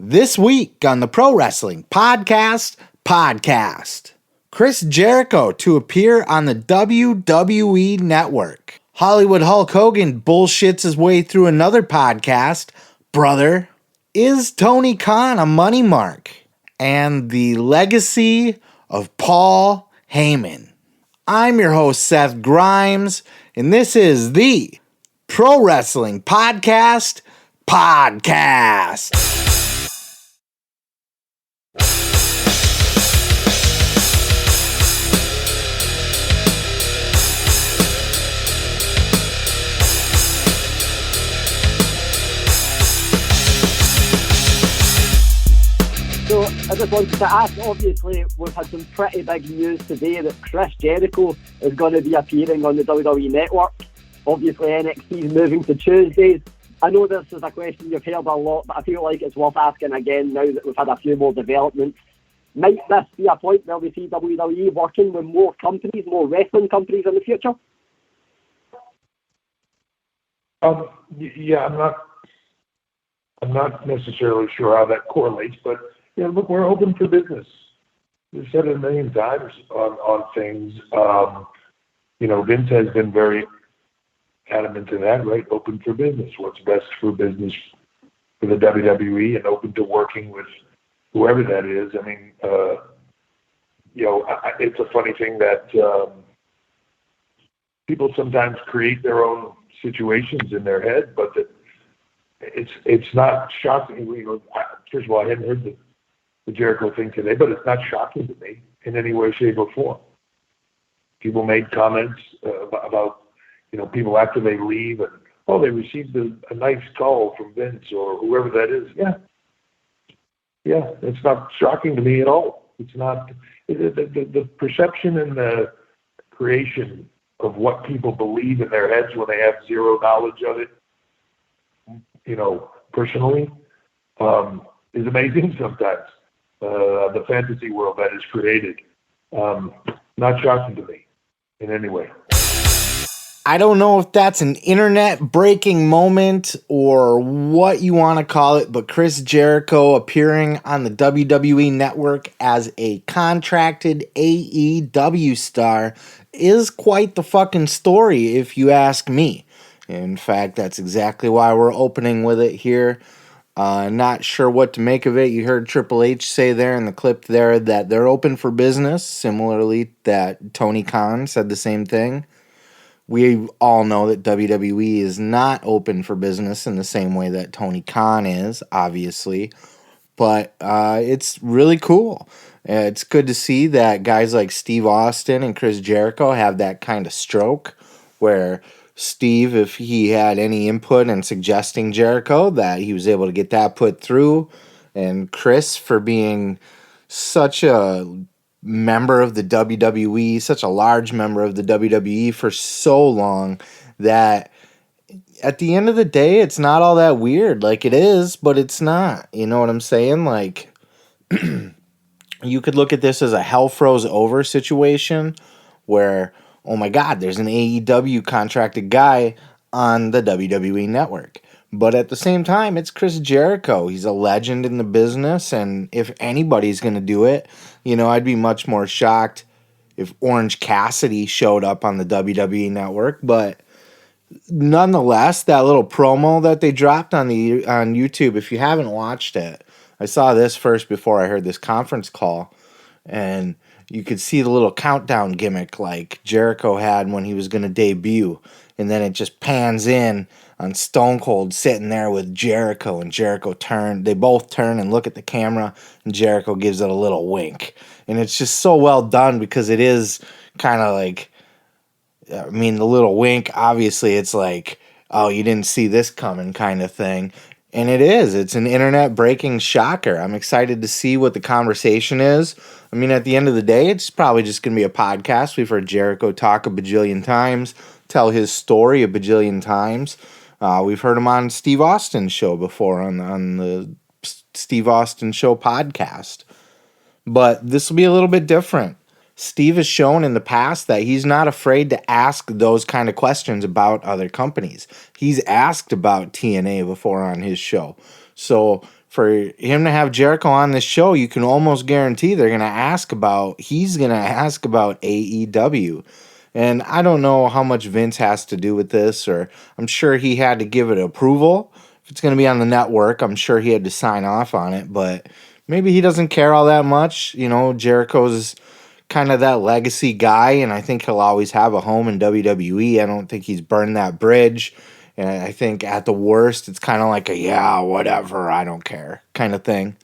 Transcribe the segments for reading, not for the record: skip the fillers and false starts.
This week on the Pro Wrestling Podcast, Chris Jericho to appear on the WWE Network. Hollywood Hulk Hogan bullshits his way through another podcast. Brother, is Tony Khan a money mark? And the legacy of Paul Heyman. I'm your host, Seth Grimes, and this is the Pro Wrestling Podcast. So I just wanted to ask, obviously we've had some pretty big news today that Chris Jericho is going to be appearing on the WWE Network. Obviously NXT is moving to Tuesdays. I know this is a question you've heard a lot, but I feel like it's worth asking again now that we've had a few more developments. Might this be a point where we see WWE working with more companies, more wrestling companies in the future? Yeah, I'm not necessarily sure how that correlates, but yeah, look, we're open for business. We've said it a million times on things. Vince has been very adamant to that, right? Open for business. What's best for business for the WWE, and open to working with whoever that is. I mean, it's a funny thing that people sometimes create their own situations in their head, but that it's not shocking. First of all, I hadn't heard the Jericho thing today, but it's not shocking to me in any way, shape, or form. People made comments about people after they leave, and they received a nice call from Vince or whoever that is. Yeah, it's not shocking to me at all. It's not the perception and the creation of what people believe in their heads when they have zero knowledge of it, personally, is amazing sometimes. The fantasy world that is created, not shocking to me in any way. I don't know if that's an internet breaking moment or what you want to call it, but Chris Jericho appearing on the WWE Network as a contracted AEW star is quite the fucking story, if you ask me. In fact, that's exactly why we're opening with it here. Not sure what to make of it. You heard Triple H say there in the clip there that they're open for business. Similarly, that Tony Khan said the same thing. We all know that WWE is not open for business in the same way that Tony Khan is, obviously. But it's really cool. It's good to see that guys like Steve Austin and Chris Jericho have that kind of stroke where Steve, if he had any input in suggesting Jericho, that he was able to get that put through. And Chris for being such a member of the WWE, such a large member of the WWE for so long that at the end of the day, it's not all that weird. Like, it is, but it's not. You know what I'm saying? Like, you could look at this as a hell froze over situation where, oh my God, there's an AEW contracted guy on the WWE Network. But at the same time, it's Chris Jericho. He's a legend in the business, and if anybody's going to do it, I'd be much more shocked if Orange Cassidy showed up on the WWE Network. But nonetheless, that little promo that they dropped on YouTube, if you haven't watched it, I saw this first before I heard this conference call, and you could see the little countdown gimmick like Jericho had when he was going to debut, and then it just pans in on Stone Cold sitting there with Jericho, and Jericho they both turn and look at the camera, and Jericho gives it a little wink. And it's just so well done because it is kind of like, the little wink, obviously it's like, oh, you didn't see this coming kind of thing. And it's an internet breaking shocker. I'm excited to see what the conversation is. At the end of the day, it's probably just going to be a podcast. We've heard Jericho talk a bajillion times, tell his story a bajillion times. We've heard him on Steve Austin's show before on the Steve Austin Show podcast. But this will be a little bit different. Steve has shown in the past that he's not afraid to ask those kind of questions about other companies. He's asked about TNA before on his show. So for him to have Jericho on this show, you can almost guarantee he's going to ask about AEW. And I don't know how much Vince has to do with this, or I'm sure he had to give it approval. If it's going to be on the network, I'm sure he had to sign off on it, but maybe he doesn't care all that much. You know, Jericho's kind of that legacy guy, and I think he'll always have a home in WWE. I don't think he's burned that bridge. And I think at the worst, it's kind of like a, yeah, whatever, I don't care kind of thing.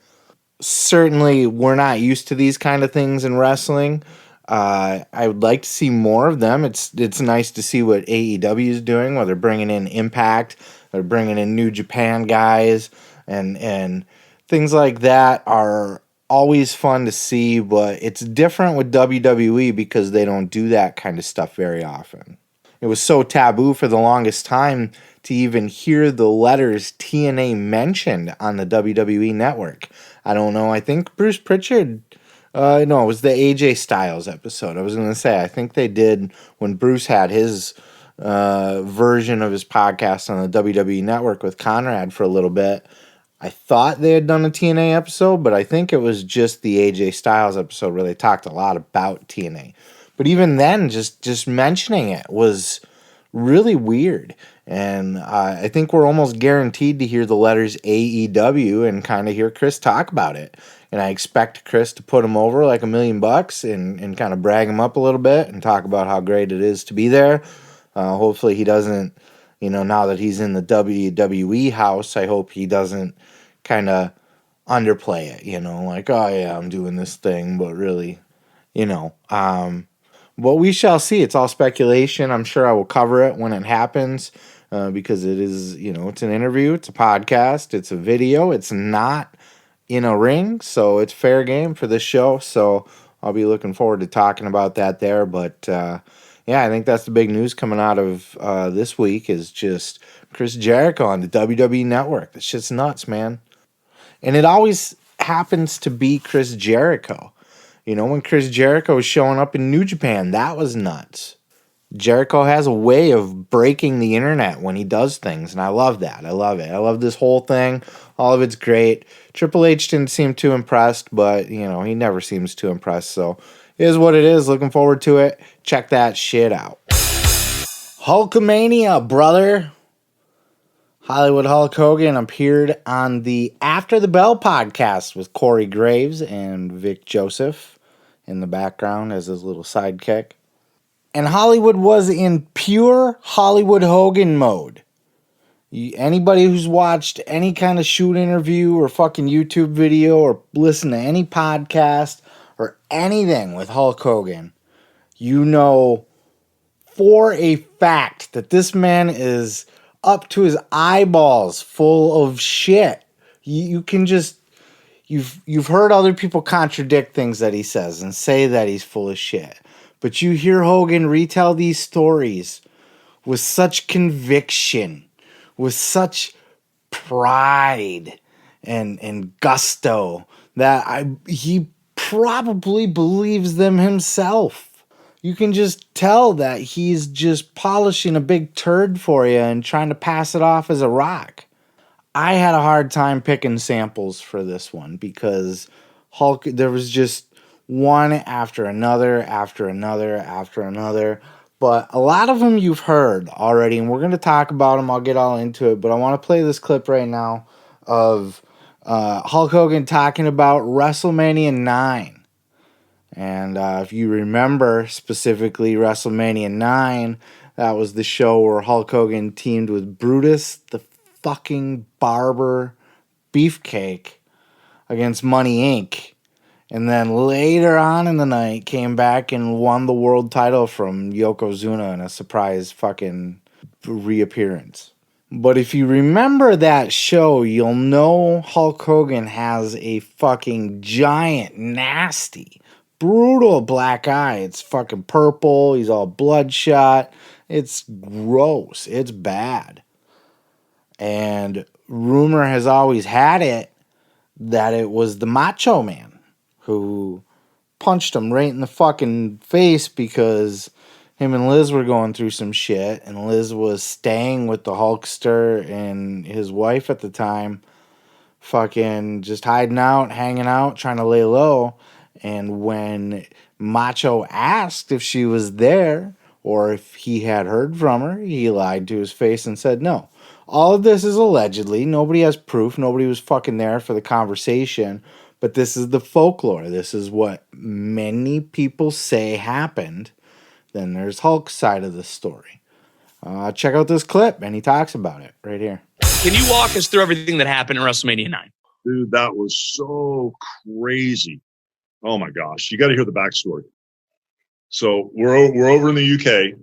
Certainly, we're not used to these kind of things in wrestling. I would like to see more of them. It's nice to see what AEW is doing, where they're bringing in Impact, they're bringing in New Japan guys, and things like that are always fun to see, but it's different with WWE because they don't do that kind of stuff very often. It was so taboo for the longest time to even hear the letters TNA mentioned on the WWE network. I don't know. I think Bruce Pritchard, no, it was the AJ Styles episode. I was going to say, I think they did when Bruce had his version of his podcast on the WWE network with Conrad for a little bit. I thought they had done a TNA episode, but I think it was just the AJ Styles episode where they talked a lot about TNA. But even then, just mentioning it was really weird. And I think we're almost guaranteed to hear the letters AEW and kind of hear Chris talk about it. And I expect Chris to put him over like $1 million and kind of brag him up a little bit and talk about how great it is to be there. Hopefully he doesn't, now that he's in the WWE house, I hope he doesn't kind of underplay it, like, oh yeah, I'm doing this thing, but really, but we shall see. It's all speculation. I'm sure I will cover it when it happens because it is, it's an interview, it's a podcast, it's a video, it's not in a ring, so it's fair game for this show. So I'll be looking forward to talking about that there. But yeah, I think that's the big news coming out of this week is just Chris Jericho on the WWE Network. That shit's nuts, man. And it always happens to be Chris Jericho. When Chris Jericho was showing up in New Japan, that was nuts. Jericho has a way of breaking the internet when he does things, and I love that. I love it. I love this whole thing. All of it's great. Triple H didn't seem too impressed, but, he never seems too impressed, so it is what it is. Looking forward to it. Check that shit out. Hulkamania, brother. Hollywood Hulk Hogan appeared on the After the Bell podcast with Corey Graves and Vic Joseph in the background as his little sidekick. And Hollywood was in pure Hollywood Hogan mode. Anybody who's watched any kind of shoot interview or fucking YouTube video or listened to any podcast or anything with Hulk Hogan, for a fact that this man is up to his eyeballs full of shit. You can just, you've heard other people contradict things that he says and say that he's full of shit. But you hear Hogan retell these stories with such conviction, with such pride and gusto that he probably believes them himself. You can just tell that he's just polishing a big turd for you and trying to pass it off as a rock. I had a hard time picking samples for this one because Hulk, there was just one after another, after another, after another. But a lot of them you've heard already, and we're going to talk about them. I'll get all into it, but I want to play this clip right now of Hulk Hogan talking about WrestleMania 9. And if you remember specifically WrestleMania 9, that was the show where Hulk Hogan teamed with Brutus the fucking Barber Beefcake against Money Inc. And then later on in the night came back and won the world title from Yokozuna in a surprise fucking reappearance. But if you remember that show, you'll know Hulk Hogan has a fucking giant, nasty, brutal black eye. It's fucking purple. He's all bloodshot. It's gross. It's bad. And rumor has always had it that it was the Macho Man who punched him right in the fucking face because him and Liz were going through some shit, and Liz was staying with the Hulkster and his wife at the time fucking just hiding out, hanging out, trying to lay low. And when Macho asked if she was there or if he had heard from her, he lied to his face and said no. All of this is allegedly. Nobody has proof. Nobody was fucking there for the conversation. But this is the folklore. This is what many people say happened. Then there's Hulk's side of the story. Check out this clip, and he talks about it right here. Can you walk us through everything that happened in WrestleMania 9? Dude, that was so crazy. Oh my gosh. You got to hear the backstory. So we're over in the UK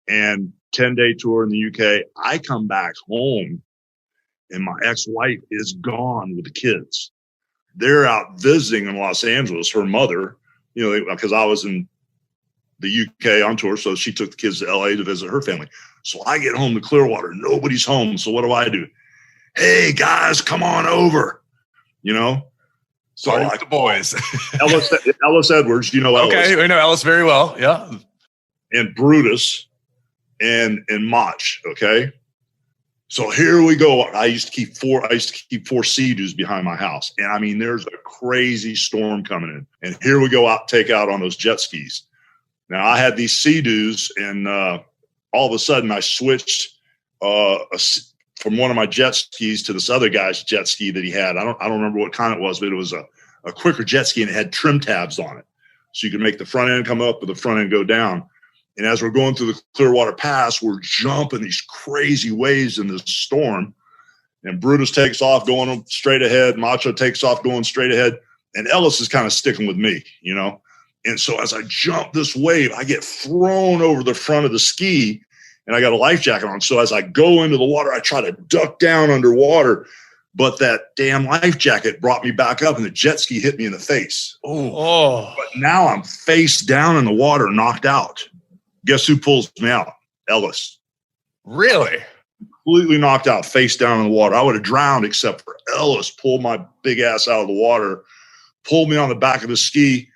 and 10-day tour in the UK. I come back home and my ex-wife is gone with the kids. They're out visiting in Los Angeles, her mother, because I was in the UK on tour. So she took the kids to LA to visit her family. So I get home to Clearwater. Nobody's home. So what do? Hey guys, come on over, So Party with the boys. Ellis Edwards, Ellis. Okay, we know Ellis very well. Yeah. And Brutus and Mach. Okay. So here we go. I used to keep four Sea-Doos behind my house. And I mean, there's a crazy storm coming in. And here we go take out on those jet skis. Now I had these Sea-Doos and all of a sudden I switched from one of my jet skis to this other guy's jet ski that he had. I don't remember what kind it was, but it was a quicker jet ski and it had trim tabs on it. So you could make the front end come up or the front end go down. And as we're going through the Clearwater Pass, we're jumping these crazy waves in this storm. And Brutus takes off going straight ahead. Macho takes off going straight ahead. And Ellis is kind of sticking with me, And so as I jump this wave, I get thrown over the front of the ski and I got a life jacket on. So as I go into the water, I try to duck down underwater. But that damn life jacket brought me back up and the jet ski hit me in the face. Oh. But now I'm face down in the water, knocked out. Guess who pulls me out? Ellis. Really? Completely knocked out, face down in the water. I would have drowned except for Ellis pulled my big ass out of the water, pulled me on the back of the ski,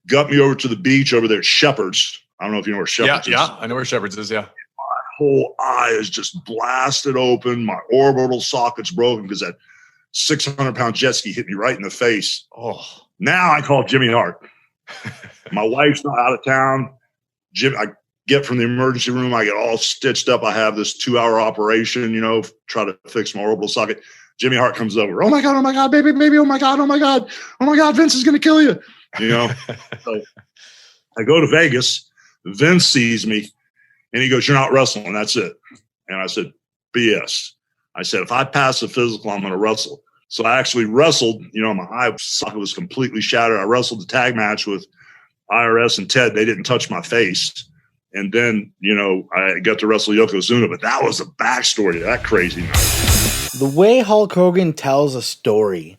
got me over to the beach over there at Shepherd's. I don't know if you know where Shepherd's is. Yeah, I know where Shepherd's is, yeah. My whole eye is just blasted open. My orbital socket's broken because that 600-pound jet ski hit me right in the face. Oh. Now I call Jimmy Hart. My wife's not out of town. I get from the emergency room. I get all stitched up. I have this 2-hour operation, try to fix my orbital socket. Jimmy Hart comes over. Oh my God, baby, oh my God, Vince is going to kill you. So I go to Vegas. Vince sees me and he goes, "You're not wrestling. That's it." And I said, "BS." I said, "If I pass the physical, I'm going to wrestle." So I actually wrestled, my eye socket was completely shattered. I wrestled the tag match with IRS and Ted. They didn't touch my face. And then, I got to wrestle Yokozuna, but that was the backstory to that crazy night. The way Hulk Hogan tells a story,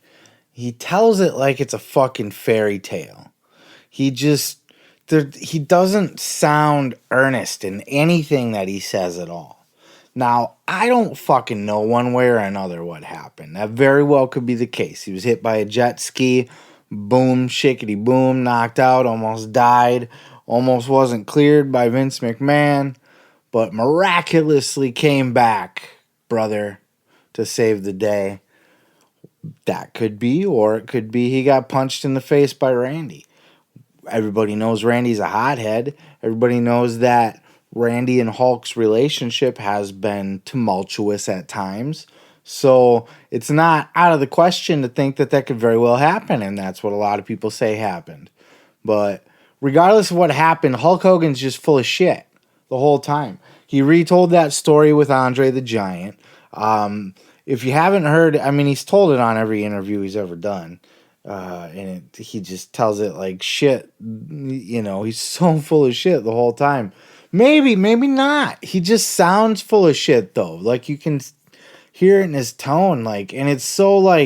he tells it like it's a fucking fairy tale. He doesn't sound earnest in anything that he says at all. Now, I don't fucking know one way or another what happened. That very well could be the case. He was hit by a jet ski, boom, shickety boom, knocked out, almost died, almost wasn't cleared by Vince McMahon, but miraculously came back, brother, to save the day. That could be, or it could be he got punched in the face by Randy. Everybody knows Randy's a hothead. Everybody knows that Randy and Hulk's relationship has been tumultuous at times. So it's not out of the question to think that could very well happen, and that's what a lot of people say happened. But regardless of what happened, Hulk Hogan's just full of shit the whole time. He retold that story with Andre the Giant. If you haven't heard, he's told it on every interview he's ever done. He just tells it like shit. He's so full of shit the whole time. Maybe not. He just sounds full of shit, though. Like, you can hear it in his tone, and it's so,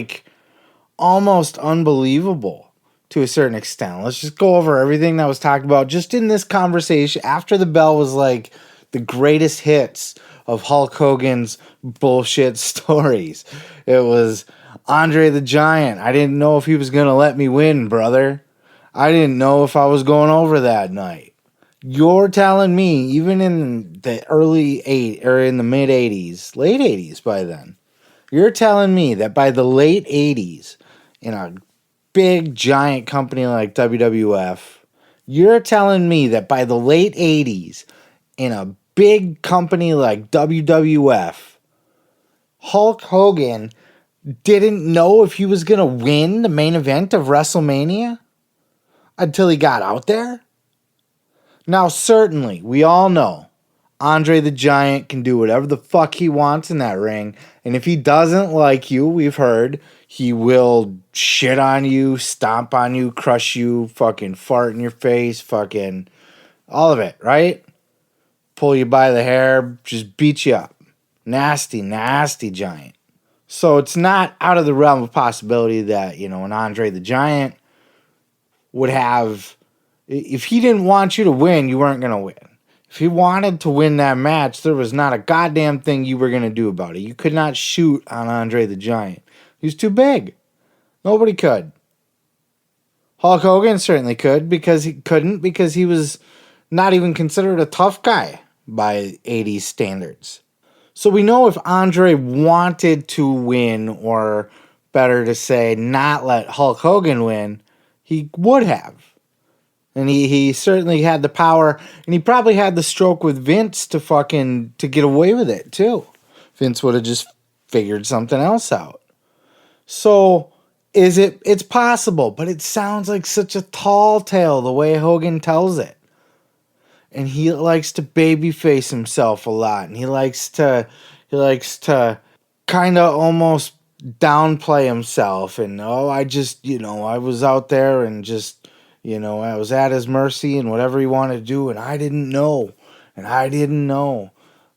almost unbelievable to a certain extent. Let's just go over everything that was talked about just in this conversation. After the bell was, the greatest hits of Hulk Hogan's bullshit stories. It was Andre the Giant. I didn't know if he was going to let me win, brother. I didn't know if I was going over that night. You're telling me, even in the in the mid 80s, late 80s by then, You're telling me that by the late 80s, in a big, giant company like WWF, you're telling me that by the late 80s, in a big company like WWF, Hulk Hogan didn't know if he was going to win the main event of WrestleMania until he got out there? Now, certainly, we all know Andre the Giant can do whatever the fuck he wants in that ring. And if he doesn't like you, we've heard, he will shit on you, stomp on you, crush you, fucking fart in your face, fucking all of it, right? Pull you by the hair, just beat you up. Nasty, nasty giant. So it's not out of the realm of possibility that, an Andre the Giant would have, if he didn't want you to win, you weren't going to win. If he wanted to win that match, there was not a goddamn thing you were going to do about it. You could not shoot on Andre the Giant. He was too big. Nobody could. Hulk Hogan certainly could because he was not even considered a tough guy by 80s standards. So we know if Andre wanted to win, or better to say, not let Hulk Hogan win, he would have. And he certainly had the power, and he probably had the stroke with Vince to get away with it too. Vince would have just figured something else out. So it's possible, but it sounds like such a tall tale the way Hogan tells it. And he likes to babyface himself a lot, and he likes to kind of almost downplay himself, and I was out there and just I was at his mercy and whatever he wanted to do, and I didn't know.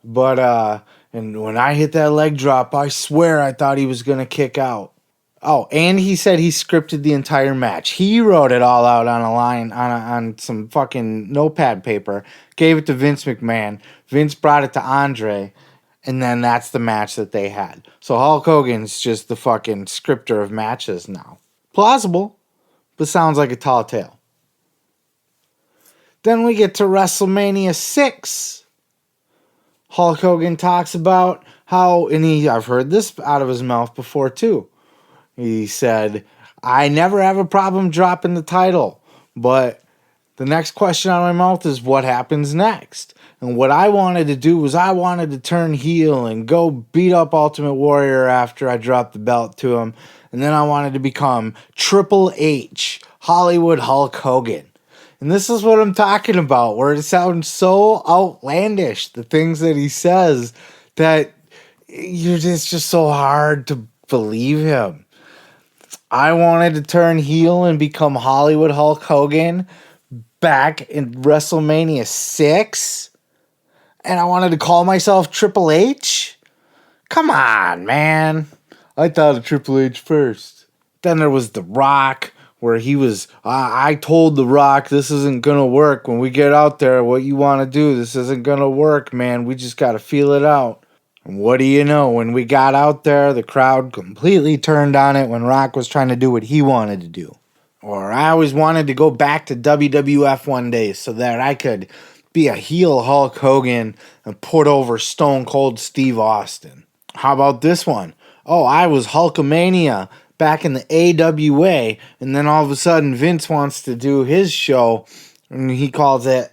But and when I hit that leg drop, I swear I thought he was gonna kick out. Oh, and he said he scripted the entire match. He wrote it all out on a line on some fucking notepad paper, gave it to Vince McMahon. Vince brought it to Andre, and then that's the match that they had. So Hulk Hogan's just the fucking scripter of matches now. Plausible, but sounds like a tall tale. Then we get to WrestleMania 6. Hulk Hogan talks about how, and I've heard this out of his mouth before too. He said, I never have a problem dropping the title, but the next question out of my mouth is what happens next. And what I wanted to do was I wanted to turn heel and go beat up Ultimate Warrior after I dropped the belt to him. And then I wanted to become Triple H, Hollywood Hulk Hogan. And this is what I'm talking about, where it sounds so outlandish, the things that he says, that it's just so hard to believe him. I wanted to turn heel and become Hollywood Hulk Hogan back in WrestleMania 6, and I wanted to call myself Triple H? Come on, man. I thought of Triple H first. Then there was The Rock, where he was, I told The Rock, this isn't going to work. When we get out there, what you want to do, this isn't going to work, man. We just got to feel it out. And what do you know? When we got out there, the crowd completely turned on it when Rock was trying to do what he wanted to do. Or I always wanted to go back to WWF one day so that I could be a heel Hulk Hogan and put over Stone Cold Steve Austin. How about this one? Oh, I was Hulkamania back in the AWA, and then all of a sudden Vince wants to do his show, and he calls it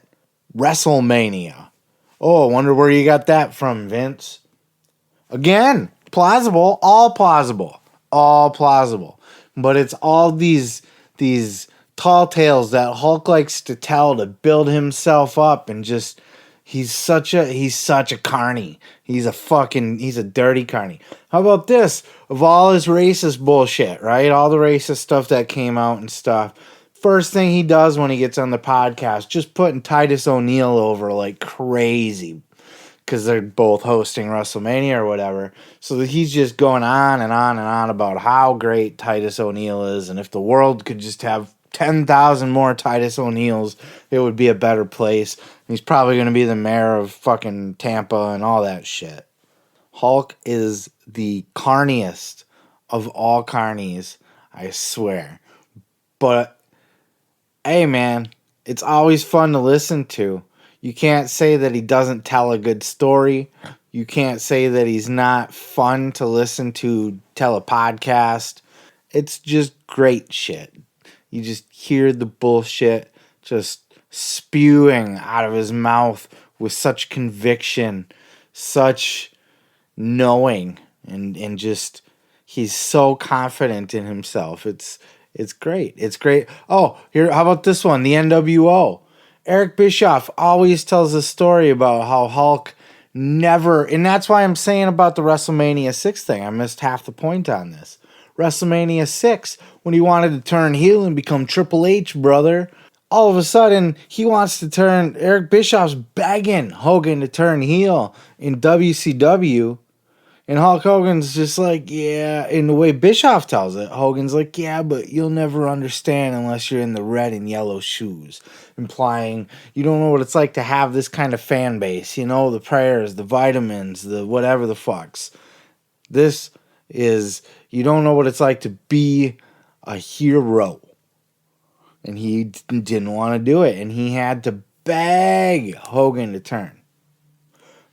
Wrestlemania. Oh, I wonder where you got that from, Vince. Again, plausible, all plausible. But it's all these tall tales that Hulk likes to tell to build himself up, and just he's such a carny. He's a dirty carny. How about this? Of all his racist bullshit, right? All the racist stuff that came out and stuff. First thing he does when he gets on the podcast, just putting Titus O'Neil over like crazy, because they're both hosting WrestleMania or whatever. So he's just going on and on and on about how great Titus O'Neil is, and if the world could just have 10,000 more Titus O'Neils, it would be a better place. And he's probably going to be the mayor of fucking Tampa and all that shit. Hulk is the carniest of all carnies, I swear. But, hey man, it's always fun to listen to. You can't say that he doesn't tell a good story. You can't say that he's not fun to listen to tell a podcast. It's just great shit. You just hear the bullshit just spewing out of his mouth with such conviction, such knowing, and just he's so confident in himself. It's great. It's great. Oh, here, how about this one? The NWO. Eric Bischoff always tells a story about how Hulk never, and that's why I'm saying about the WrestleMania 6 thing. I missed half the point on this. WrestleMania 6, when he wanted to turn heel and become Triple H, brother, all of a sudden, he wants to turn, Eric Bischoff's begging Hogan to turn heel in WCW. And Hulk Hogan's just like, yeah, in the way Bischoff tells it, Hogan's like, yeah, but you'll never understand unless you're in the red and yellow shoes, implying you don't know what it's like to have this kind of fan base, you know, the prayers, the vitamins, the whatever the fucks. This is, you don't know what it's like to be a hero. And he didn't want to do it, and he had to beg Hogan to turn.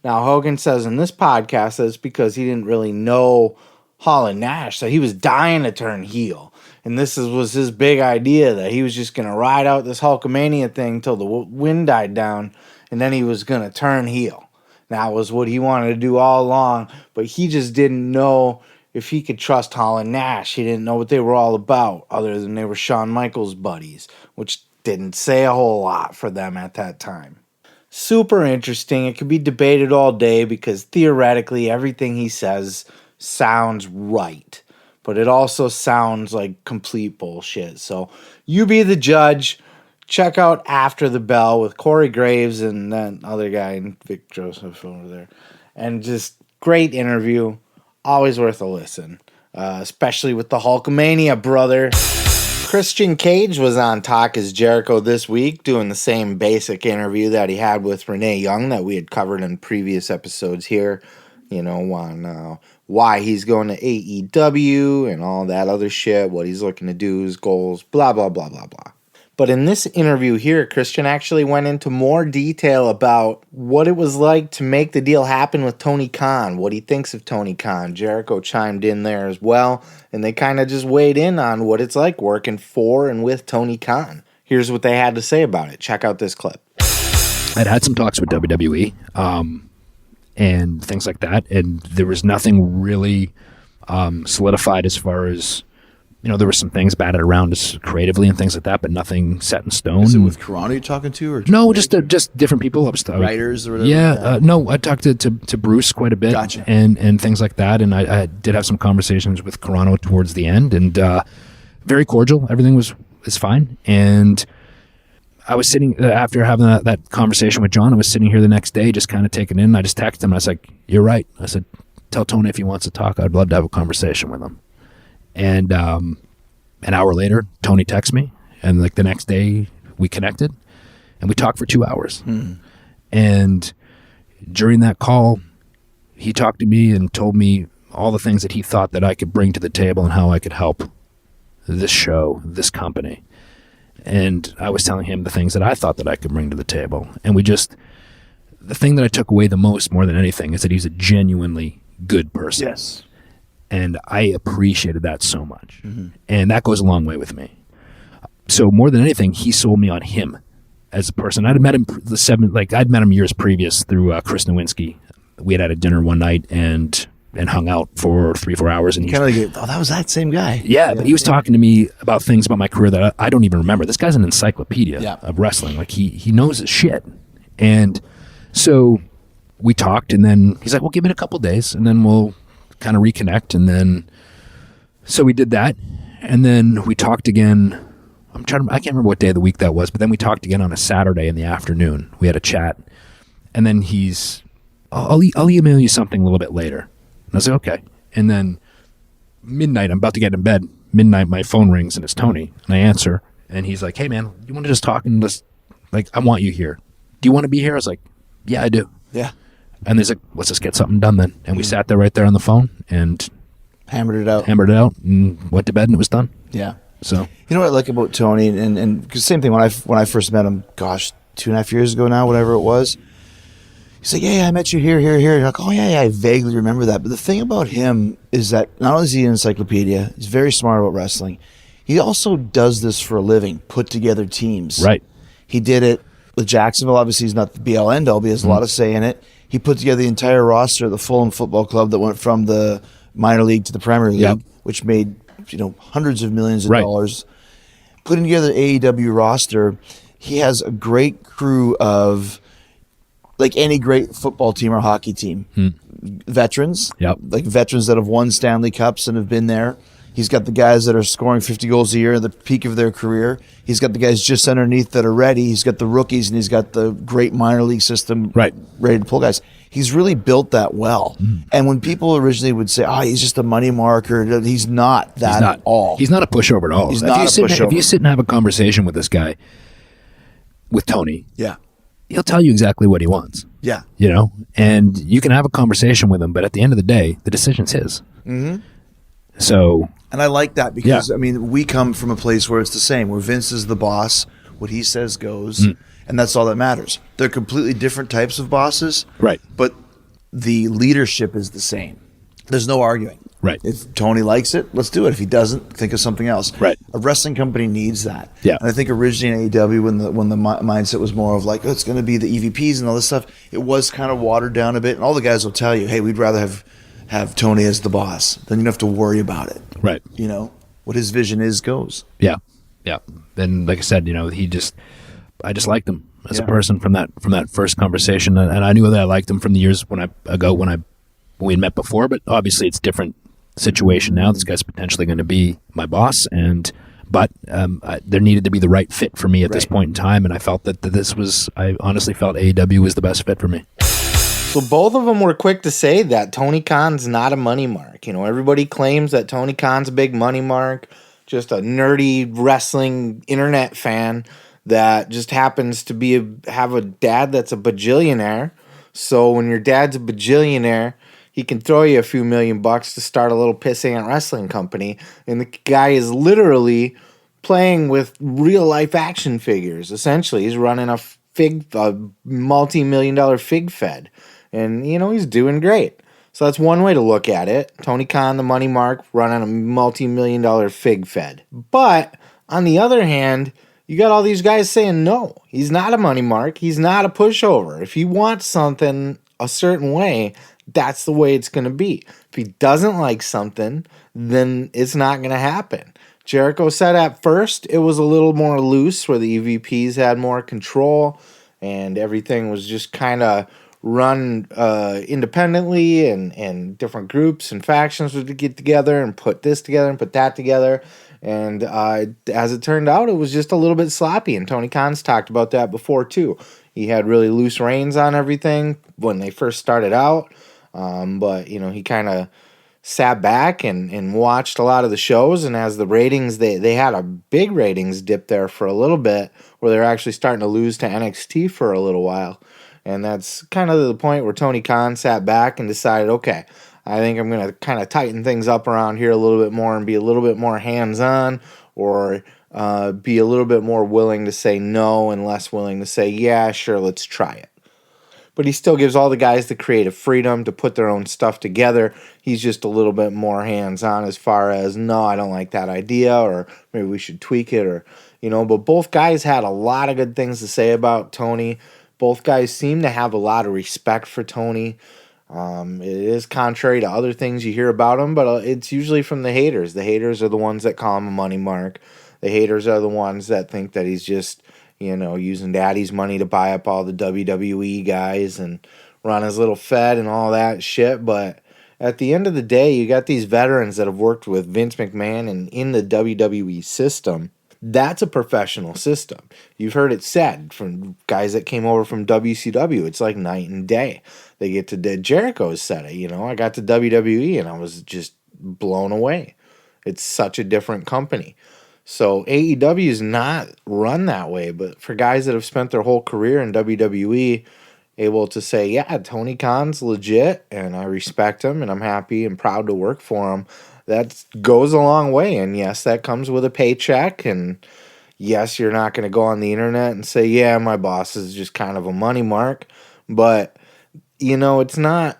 Now, Hogan says in this podcast that it's because he didn't really know Hall and Nash, so he was dying to turn heel. And this was his big idea, that he was just going to ride out this Hulkamania thing till the wind died down, and then he was going to turn heel. That was what he wanted to do all along, but he just didn't know if he could trust Hall and Nash. He didn't know what they were all about, other than they were Shawn Michaels' buddies, which didn't say a whole lot for them at that time. Super interesting. It could be debated all day because theoretically everything he says sounds right, but it also sounds like complete bullshit. So you be the judge. Check out After the Bell with Corey Graves and that other guy and Vic Joseph over there. And just great interview. Always worth a listen, especially with the Hulkamania, brother. Christian Cage was on Talk is Jericho this week doing the same basic interview that he had with Renee Young that we had covered in previous episodes here, you know, on why he's going to AEW and all that other shit, what he's looking to do, his goals, blah, blah, blah, blah, blah. But in this interview here, Christian actually went into more detail about what it was like to make the deal happen with Tony Khan, what he thinks of Tony Khan. Jericho chimed in there as well, and they kind of just weighed in on what it's like working for and with Tony Khan. Here's what they had to say about it. Check out this clip. I'd had some talks with WWE and things like that, and there was nothing really solidified as far as, you know, there were some things batted around us creatively and things like that, but nothing set in stone. Is it with Carano you're talking to? Or no, just different people. Writers or whatever? Yeah. No, I talked to Bruce quite a bit. Gotcha. And things like that. And I did have some conversations with Carano towards the end, and very cordial. Everything was fine. And I was sitting, after having that conversation with John, I was sitting here the next day just kind of taking it in. I just texted him. I was like, you're right. I said, tell Tony if he wants to talk, I'd love to have a conversation with him. And an hour later, Tony texts me, and like the next day we connected, and we talked for 2 hours. And during that call, he talked to me and told me all the things that he thought that I could bring to the table and how I could help this show, this company. And I was telling him the things that I thought that I could bring to the table. And the thing that I took away the most, more than anything, is that he's a genuinely good person. Yes. And I appreciated that so much. And that goes a long way with me. So more than anything, he sold me on him as a person. I'd met him I'd met him years previous through Chris Nowinski. We had a dinner one night and hung out for 3-4 hours. And kind of like, that was that same guy. Yeah, but he was talking to me about things about my career that I don't even remember. This guy's an encyclopedia of wrestling. Like he knows his shit. And so we talked, and then he's like, well, give it a couple days and then we'll kind of reconnect. And then so we did that, and then we talked again. I can't remember what day of the week that was, but then we talked again on a Saturday in the afternoon. We had a chat, and then I'll email you something a little bit later. And I was like, okay. And then midnight, I'm about to get in bed. Midnight, my phone rings, and it's Tony, and I answer, and he's like, hey man, you want to just talk and I want you here. Do you want to be here? I was like, yeah, I do. Yeah. And he's like, let's just get something done then. And we sat there right there on the phone and hammered it out and went to bed, and it was done. Yeah. So you know what I like about Tony, and cause same thing when I first met him, gosh, 2.5 years ago now, whatever it was. He's like, yeah, I met you here. You're like, oh, yeah, I vaguely remember that. But the thing about him is that not only is he an encyclopedia, he's very smart about wrestling. He also does this for a living, put together teams. Right. He did it with Jacksonville. Obviously, he's not the be-all, end-all, but he has a lot of say in it. He put together the entire roster of the Fulham Football Club that went from the minor league to the Premier League, which made hundreds of millions of dollars. Putting together the AEW roster, he has a great crew of, like any great football team or hockey team, veterans, like veterans that have won Stanley Cups and have been there. He's got the guys that are scoring 50 goals a year at the peak of their career. He's got the guys just underneath that are ready. He's got the rookies, and he's got the great minor league system ready to pull guys. He's really built that well. And when people originally would say, oh, he's just a money marker, he's not that at all. He's not a pushover at all. He's not a pushover. If you sit and have a conversation with this guy, with Tony, yeah, he'll tell you exactly what he wants. Yeah. And you can have a conversation with him, but at the end of the day, the decision's his. So... And I like that because, I mean, we come from a place where it's the same, where Vince is the boss, what he says goes, and that's all that matters. They're completely different types of bosses, right? But the leadership is the same. There's no arguing. Right. If Tony likes it, let's do it. If he doesn't, think of something else. Right. A wrestling company needs that. Yeah. And I think originally in AEW, when the mindset was more of like, oh, it's going to be the EVPs and all this stuff, it was kind of watered down a bit. And all the guys will tell you, hey, we'd rather have Tony as the boss. Then you don't have to worry about it. Right. What his vision is goes. Yeah. Yeah. And like I said, I just liked him as a person from that first conversation. And I knew that I liked him from the years when we had met before, but obviously it's a different situation now. This guy's potentially going to be my boss, but there needed to be the right fit for me at this point in time. And I felt that I honestly felt AEW was the best fit for me. So both of them were quick to say that Tony Khan's not a money mark. Everybody claims that Tony Khan's a big money mark, just a nerdy wrestling internet fan that just happens to have a dad that's a bajillionaire. So when your dad's a bajillionaire, he can throw you a few $1,000,000 to start a little pissant wrestling company. And the guy is literally playing with real life action figures. Essentially, he's running a multi-million-dollar fig fed. And, he's doing great. So that's one way to look at it. Tony Khan, the money mark, running a multi-million-dollar fig fed. But on the other hand, you got all these guys saying, no, he's not a money mark. He's not a pushover. If he wants something a certain way, that's the way it's going to be. If he doesn't like something, then it's not going to happen. Jericho said at first it was a little more loose, where the EVPs had more control and everything was just kind of run independently, and different groups and factions would get together and put this together and put that together. And as it turned out, it was just a little bit sloppy. And Tony Khan's talked about that before too. He had really loose reins on everything when they first started out. But, he kind of sat back and watched a lot of the shows. And as the ratings, they had a big ratings dip there for a little bit, where they're actually starting to lose to NXT for a little while. And that's kind of the point where Tony Khan sat back and decided, okay, I think I'm going to kind of tighten things up around here a little bit more and be a little bit more hands-on, or be a little bit more willing to say no and less willing to say, yeah, sure, let's try it. But he still gives all the guys the creative freedom to put their own stuff together. He's just a little bit more hands-on as far as, no, I don't like that idea, or maybe we should tweak it, or, but both guys had a lot of good things to say about Tony. Both guys seem to have a lot of respect for Tony. It is contrary to other things you hear about him, but it's usually from the haters. The haters are the ones that call him a money mark. The haters are the ones that think that he's just, using daddy's money to buy up all the WWE guys and run his little fed and all that shit. But at the end of the day, you got these veterans that have worked with Vince McMahon and in the WWE system. That's a professional system. You've heard it said from guys that came over from WCW. It's like night and day. They get to Jericho's said it. I got to WWE and I was just blown away. It's such a different company. So AEW is not run that way. But for guys that have spent their whole career in WWE, able to say, yeah, Tony Khan's legit and I respect him and I'm happy and proud to work for him, that goes a long way. And yes, that comes with a paycheck, and Yes, you're not going to go on the internet and say, yeah, my boss is just kind of a money mark. But, it's not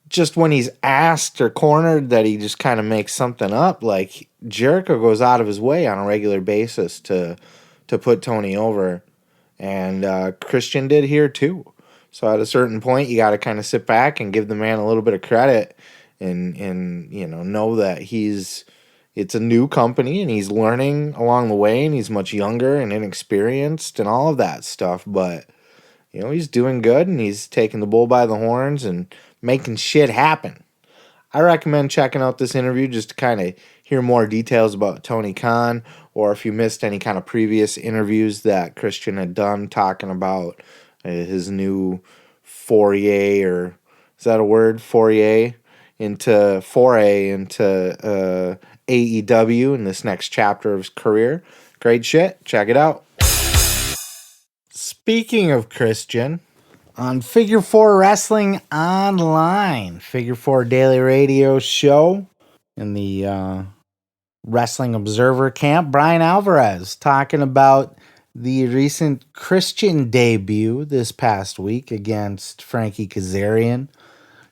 just when he's asked or cornered that he just kind of makes something up. Like, Jericho goes out of his way on a regular basis to put Tony over. And Christian did here too. So at a certain point, you got to kind of sit back and give the man a little bit of credit and know that it's a new company and he's learning along the way and he's much younger and inexperienced and all of that stuff. But, he's doing good and he's taking the bull by the horns and making shit happen. I recommend checking out this interview just to kind of hear more details about Tony Khan, or if you missed any kind of previous interviews that Christian had done talking about his new foray, or is that a word? Foray into AEW in this next chapter of his career. Great shit. Check it out. Speaking of Christian, on Figure 4 Wrestling Online, Figure 4 Daily Radio Show, in the Wrestling Observer camp, Brian Alvarez talking about the recent Christian debut this past week against Frankie Kazarian,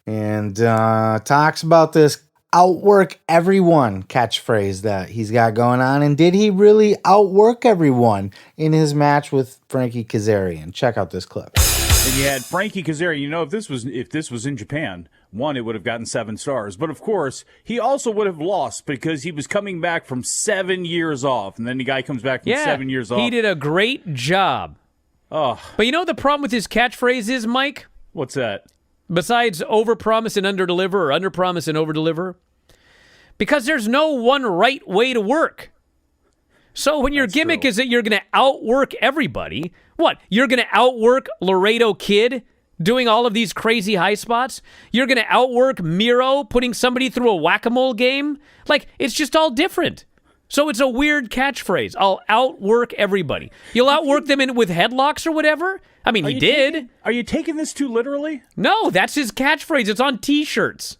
and talks about this outwork everyone catchphrase that he's got going on, and did he really outwork everyone in his match with Frankie Kazarian? Check out this clip. And you had Frankie Kazarian. If this was in Japan, one, it would have gotten 7 stars. But of course, he also would have lost because he was coming back from 7 years off, and then the guy comes back from 7 years off. He did a great job. Oh, but the problem with his catchphrase is, Mike? What's that? Besides overpromise and underdeliver, or underpromise and overdeliver, because there's no one right way to work. So when your gimmick is that you're going to outwork everybody, what? You're going to outwork Laredo Kid doing all of these crazy high spots? You're going to outwork Miro putting somebody through a whack-a-mole game? Like, it's just all different. So it's a weird catchphrase. I'll outwork everybody. You'll outwork them with headlocks or whatever? I mean, he did. Are you taking this too literally? No, that's his catchphrase. It's on T-shirts.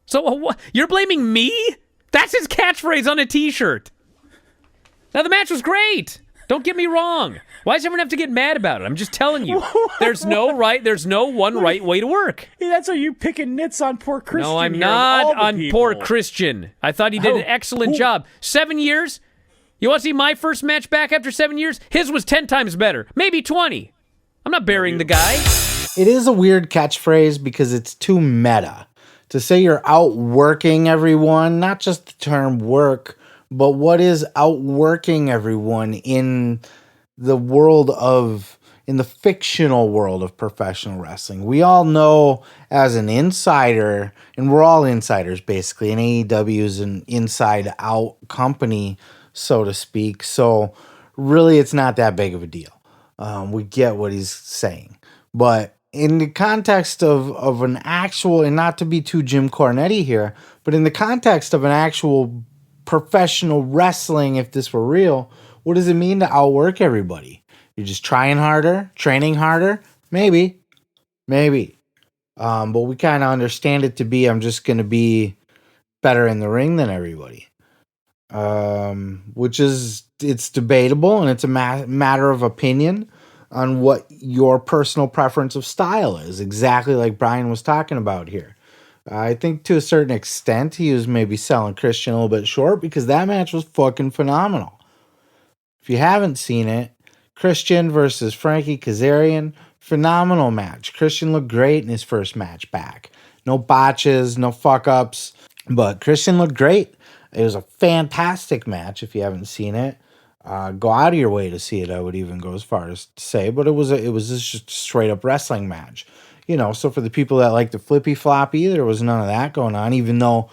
So you're blaming me? That's his catchphrase on a T-shirt. Now, the match was great. Don't get me wrong. Why does everyone have to get mad about it? I'm just telling you. There's no one right way to work. Yeah, that's how you picking nits on poor Christian. No, I'm not on poor Christian. I thought he did an excellent job. 7 years? You want to see my first match back after 7 years? His was 10 times better. Maybe 20. I'm not burying the guy. It is a weird catchphrase because it's too meta. To say you're outworking everyone, not just the term work, but what is outworking everyone in the fictional world of professional wrestling? We all know as an insider, and we're all insiders basically, and AEW is an inside-out company, so to speak. So really, it's not that big of a deal. We get what he's saying. But in the context of an actual, and not to be too Jim Cornette here, but in the context of an actual professional wrestling, if this were real, what does it mean to outwork everybody? You're just trying harder, training harder? Maybe. But we kind of understand it to be, I'm just going to be better in the ring than everybody. Which is, it's debatable, and it's a matter of opinion on what your personal preference of style is, exactly like Brian was talking about here. I think to a certain extent he was maybe selling Christian a little bit short, because that match was fucking phenomenal. If you haven't seen it, Christian versus Frankie Kazarian, phenomenal match. Christian looked great in his first match back. No botches, no fuck-ups, but Christian looked great. It was a fantastic match if you haven't seen it. Go out of your way to see it, I would even go as far as to say, but it was just a straight-up wrestling match. So for the people that like the flippy-floppy, there was none of that going on, even though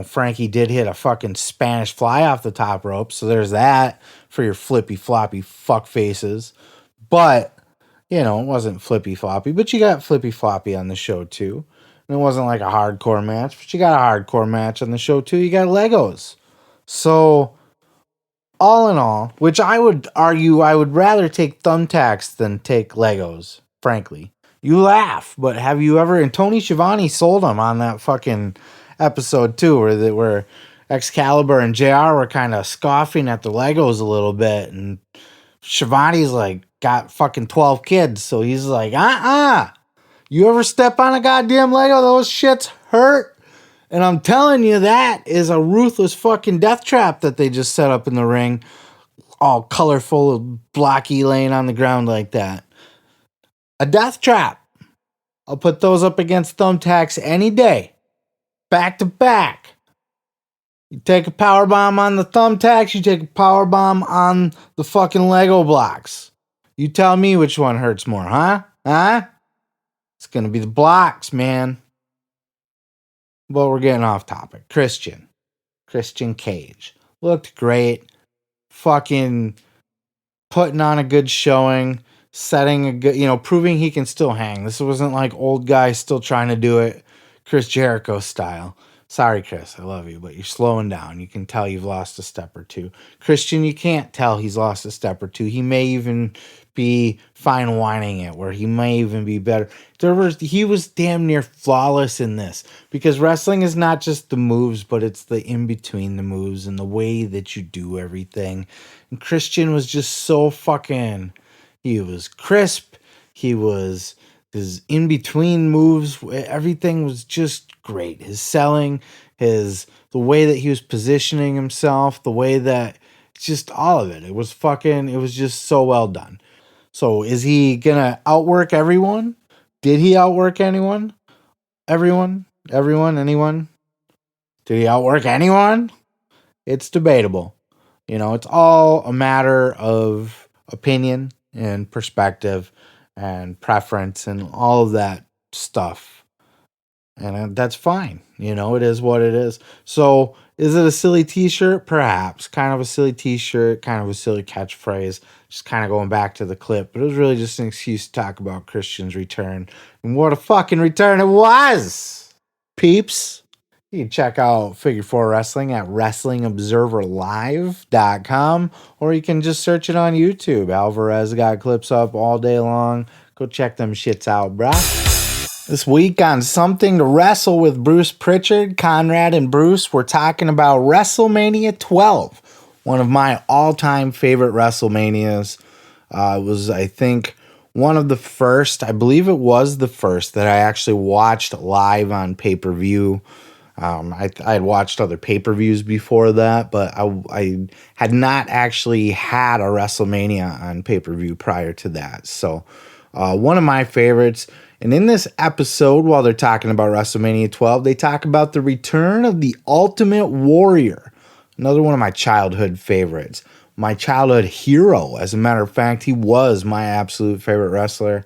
Frankie did hit a fucking Spanish fly off the top rope, so there's that for your flippy-floppy fuck faces. But, it wasn't flippy-floppy, but you got flippy-floppy on the show too. And it wasn't like a hardcore match, but you got a hardcore match on the show too. You got Legos. So, all in all, which I would argue I would rather take thumbtacks than take Legos, frankly. You laugh, but have you ever, and Tony Schiavone sold them on that fucking episode too, where Excalibur and JR were kind of scoffing at the Legos a little bit, and Shivani's like got fucking 12 kids, so he's like, you ever step on a goddamn Lego, those shits hurt. And I'm telling you, that is a ruthless fucking death trap that they just set up in the ring, all colorful, blocky, laying on the ground like that. A death trap. I'll put those up against thumbtacks any day, back to back. You take a power bomb on the thumbtacks, you take a power bomb on the fucking Lego blocks. You tell me which one hurts more, huh? It's going to be the blocks, man. But we're getting off topic. Christian Cage. Looked great. Fucking putting on a good showing. Setting a good, proving he can still hang. This wasn't like old guys still trying to do it Chris Jericho style. Sorry, Chris, I love you, but you're slowing down. You can tell you've lost a step or two. Christian, you can't tell he's lost a step or two. He may even be fine whining it, where he may even be better. He was damn near flawless in this, because wrestling is not just the moves, but it's the in-between the moves and the way that you do everything. And Christian was just so he was crisp. His in-between moves, everything was just great. His selling, the way that he was positioning himself, the way that, just all of it. It was just so well done. So is he gonna outwork everyone? Did he outwork anyone? Anyone? Did he outwork anyone? It's debatable. It's all a matter of opinion and perspective and preference and all of that stuff. And that's fine. It is what it is. So is it a silly t-shirt? Perhaps. Kind of a silly t-shirt, kind of a silly catchphrase. Just kind of going back to the clip. But it was really just an excuse to talk about Christian's return. And what a fucking return it was, peeps. You can check out Figure 4 Wrestling at WrestlingObserverLive.com, or you can just search it on YouTube. Alvarez got clips up all day long. Go check them shits out, brah. This week on Something to Wrestle with Bruce Pritchard, Conrad and Bruce, we're talking about Wrestlemania 12, one of my all-time favorite WrestleManias. It was, I think, one of the first, I believe it was the first that I actually watched live on pay-per-view. I had watched other pay-per-views before that, but I had not actually had a WrestleMania on pay-per-view prior to that. So one of my favorites. And in this episode, while they're talking about WrestleMania 12, they talk about the return of the Ultimate Warrior, another one of my childhood favorites, my childhood hero. As a matter of fact, he was my absolute favorite wrestler.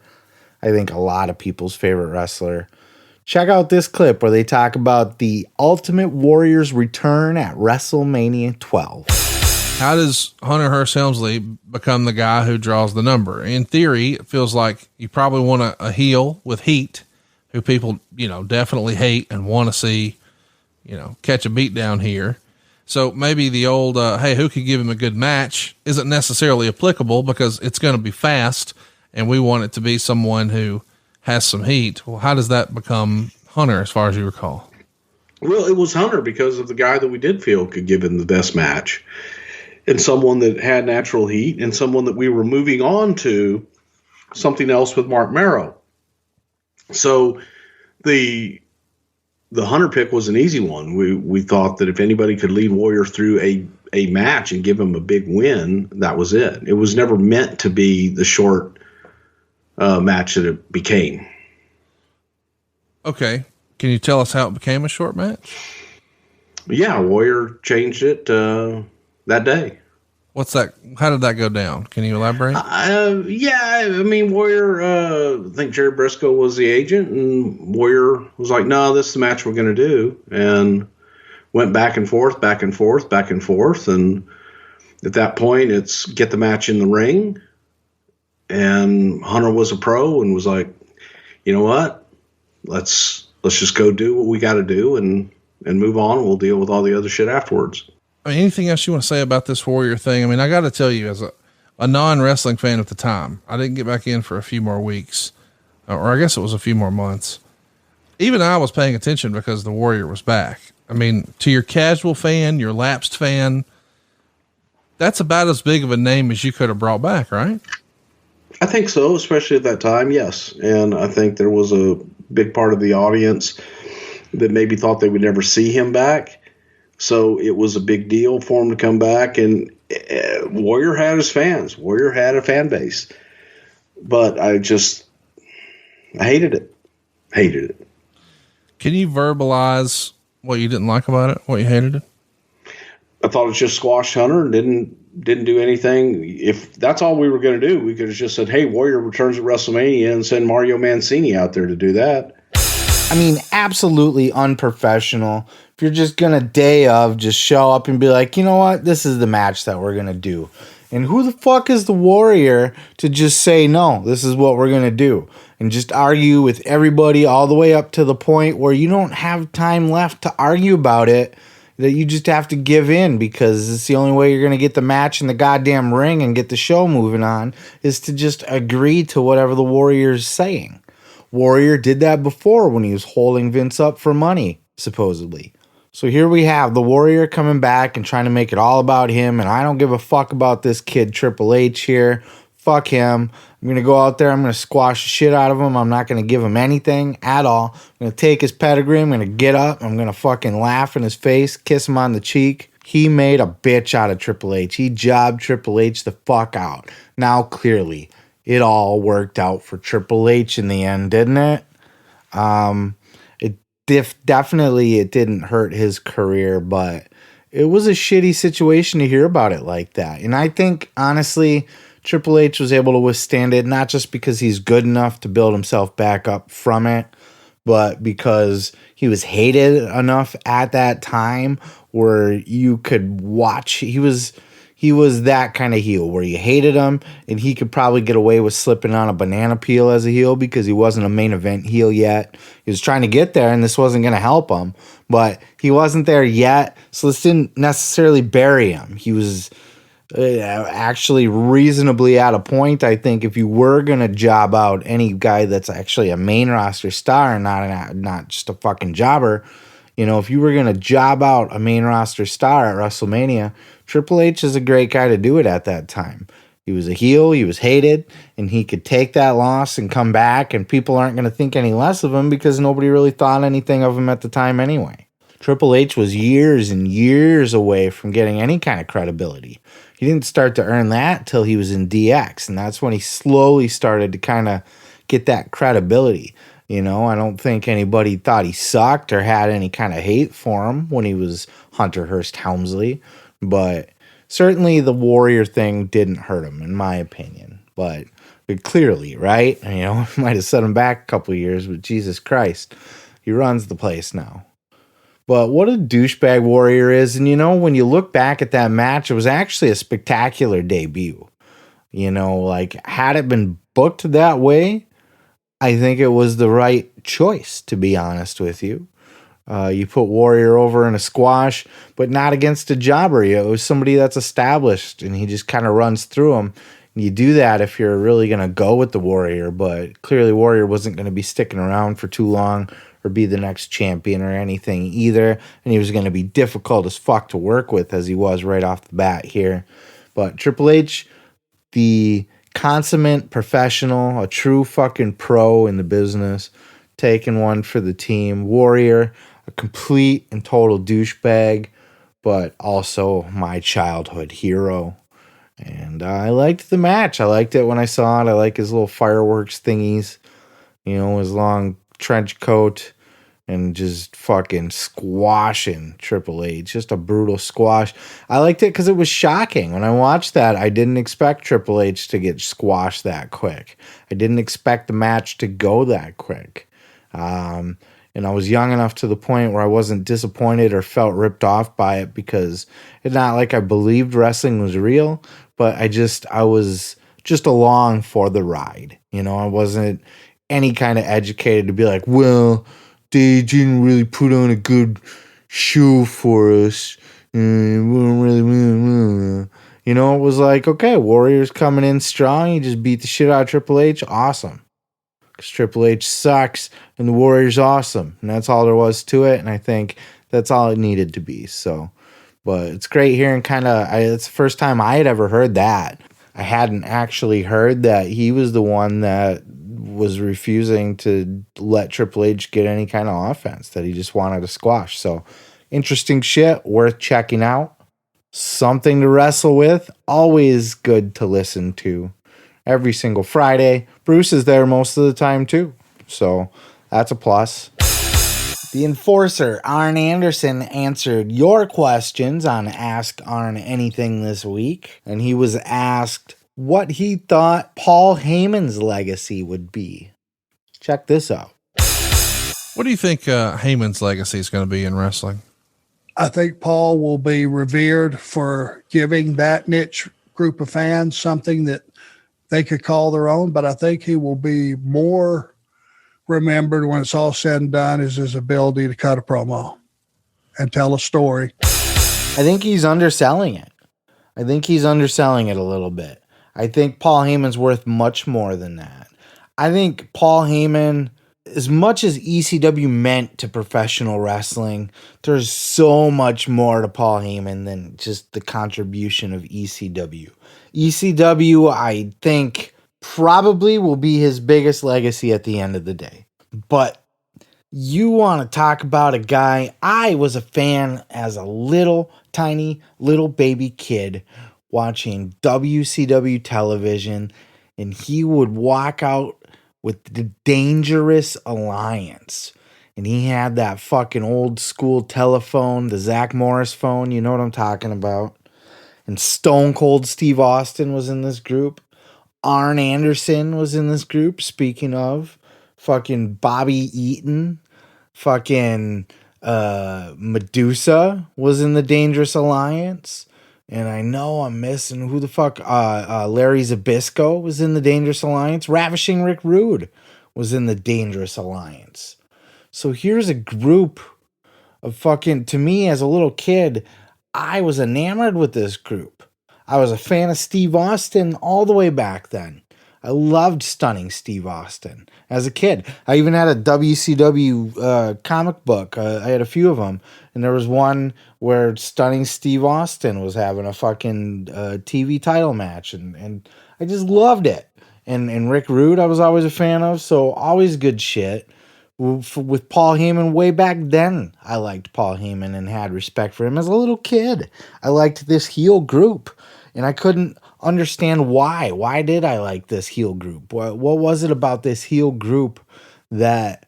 I think a lot of people's favorite wrestler. Check out this clip where they talk about the Ultimate Warrior's return at WrestleMania 12. How does Hunter Hearst Helmsley become the guy who draws the number? In theory, it feels like you probably want a heel with heat who people, definitely hate and want to see, catch a beat down here. So maybe the old, hey, who could give him a good match isn't necessarily applicable because it's going to be fast and we want it to be someone who has some heat. Well, how does that become Hunter as far as you recall? Well, it was Hunter because of the guy that we did feel could give him the best match. And someone that had natural heat, and someone that we were moving on to something else with Mark Marrow. So the Hunter pick was an easy one. We thought that if anybody could lead Warrior through a match and give him a big win, that was it. It was never meant to be the short match that it became. Okay. Can you tell us how it became a short match? Yeah, Warrior changed it that day. What's that? How did that go down? Can you elaborate? Warrior, I think Jerry Briscoe was the agent, and Warrior was like, no, this is the match we're going to do. And went back and forth. And at that point, it's get the match in the ring. And Hunter was a pro and was like, you know what? Let's just go do what we got to do and move on. We'll deal with all the other shit afterwards. Anything else you want to say about this Warrior thing? I got to tell you, as a non-wrestling fan at the time, I didn't get back in for a few more weeks, or I guess it was a few more months. Even I was paying attention because the Warrior was back. I mean, to your casual fan, your lapsed fan, that's about as big of a name as you could have brought back, right? I think so, especially at that time, yes. And I think there was a big part of the audience that maybe thought they would never see him back. So it was a big deal for him to come back. And Warrior had his fans. Warrior had a fan base. But I hated it. Hated it. Can you verbalize what you didn't like about it, what you hated it? I thought it just squashed Hunter and didn't do anything. If that's all we were going to do, we could have just said, hey, Warrior returns at WrestleMania and send Mario Mancini out there to do that. I mean, absolutely unprofessional. If you're just going to day of just show up and be like, you know what, this is the match that we're going to do. And who the fuck is the Warrior to just say, no, this is what we're going to do. And just argue with everybody all the way up to the point where you don't have time left to argue about it, that you just have to give in because it's the only way you're going to get the match in the goddamn ring and get the show moving on is to just agree to whatever the Warrior's saying. Warrior did that before when he was holding Vince up for money, supposedly. So here we have the Warrior coming back and trying to make it all about him, and I don't give a fuck about this kid Triple H here. Fuck him. I'm going to go out there. I'm going to squash the shit out of him. I'm not going to give him anything at all. I'm going to take his pedigree. I'm going to get up. I'm going to fucking laugh in his face, kiss him on the cheek. He made a bitch out of Triple H. He jobbed Triple H the fuck out. Now, clearly, it all worked out for Triple H in the end, didn't it? Definitely it didn't hurt his career, but it was a shitty situation to hear about it like that. And I think, honestly, Triple H was able to withstand it, not just because he's good enough to build himself back up from it, but because he was hated enough at that time where you could watch. He was that kind of heel where you hated him, and he could probably get away with slipping on a banana peel as a heel because he wasn't a main event heel yet. He was trying to get there, and this wasn't going to help him, but he wasn't there yet, so this didn't necessarily bury him. He was actually reasonably at a point. I think if you were going to job out any guy that's actually a main roster star and not just a fucking jobber, if you were going to job out a main roster star at WrestleMania, Triple H is a great guy to do it at that time. He was a heel, he was hated, and he could take that loss and come back, and people aren't going to think any less of him because nobody really thought anything of him at the time anyway. Triple H was years and years away from getting any kind of credibility. He didn't start to earn that till he was in DX, and that's when he slowly started to kind of get that credibility. I don't think anybody thought he sucked or had any kind of hate for him when he was Hunter Hearst Helmsley, but certainly the Warrior thing didn't hurt him, in my opinion. But clearly, right? Might have set him back a couple of years, but Jesus Christ, he runs the place now. But what a douchebag Warrior is. And, when you look back at that match, it was actually a spectacular debut. Had it been booked that way, I think it was the right choice, to be honest with you. You put Warrior over in a squash, but not against a jobber. It was somebody that's established, and he just kind of runs through him. And you do that if you're really going to go with the Warrior, but clearly Warrior wasn't going to be sticking around for too long or be the next champion or anything either, and he was going to be difficult as fuck to work with, as he was right off the bat here. But Triple H, the consummate professional, a true fucking pro in the business, taking one for the team. Warrior, a complete and total douchebag, but also my childhood hero. And I liked the match. I liked it when I saw it. I like his little fireworks thingies, his long trench coat, and just fucking squashing Triple H. Just a brutal squash. I liked it because it was shocking. When I watched that, I didn't expect Triple H to get squashed that quick. I didn't expect the match to go that quick. And I was young enough to the point where I wasn't disappointed or felt ripped off by it, because it's not like I believed wrestling was real, but I was just along for the ride. I wasn't any kind of educated to be like, well, they didn't really put on a good show for us. It was like, okay, Warrior's coming in strong. He just beat the shit out of Triple H. Awesome. Because Triple H sucks and the Warrior's awesome. And that's all there was to it. And I think That's all it needed to be. So, but it's great hearing it's the first time I had ever heard that. I hadn't actually heard that he was the one that was refusing to let Triple H get any kind of offense, that he just wanted to squash. So interesting shit, worth checking out. Something to wrestle with, always good to listen to. Every single Friday. Bruce is there most of the time too. So that's a plus. The Enforcer, Arn Anderson, answered your questions on Ask Arn Anything this week. And he was asked what he thought Paul Heyman's legacy would be. Check this out. What do you think Heyman's legacy is going to be in wrestling? I think Paul will be revered for giving that niche group of fans something that they could call their own, but I think he will be more remembered when it's all said and done is his ability to cut a promo and tell a story. I think he's underselling it. I think he's underselling it a little bit. I think Paul Heyman's worth much more than that. I think Paul Heyman, as much as ECW meant to professional wrestling, there's so much more to Paul Heyman than just the contribution of ECW. ECW, I think, probably will be his biggest legacy at the end of the day. But you want to talk about a guy, I was a fan as a little, tiny, little baby kid watching WCW television, and he would walk out with the Dangerous Alliance. And he had that fucking old school telephone, the Zach Morris phone, you know what I'm talking about. And Stone Cold Steve Austin was in this group. Arn Anderson was in this group, speaking of. Fucking Bobby Eaton. Fucking Medusa was in the Dangerous Alliance. And I know I'm missing who the fuck. Larry Zbyszko was in the Dangerous Alliance. Ravishing Rick Rude was in the Dangerous Alliance. So here's a group of fucking, to me as a little kid, I was enamored with this group. I was a fan of Steve Austin all the way back then. I loved Stunning Steve Austin as a kid. I even had a WCW comic book. I had a few of them. And there was one where Stunning Steve Austin was having a fucking TV title match. And I just loved it. And Rick Rude I was always a fan of. So always good shit. With Paul Heyman way back then, I liked Paul Heyman and had respect for him as a little kid. I liked this heel group. And I couldn't understand why. Why did I like this heel group? What was it about this heel group that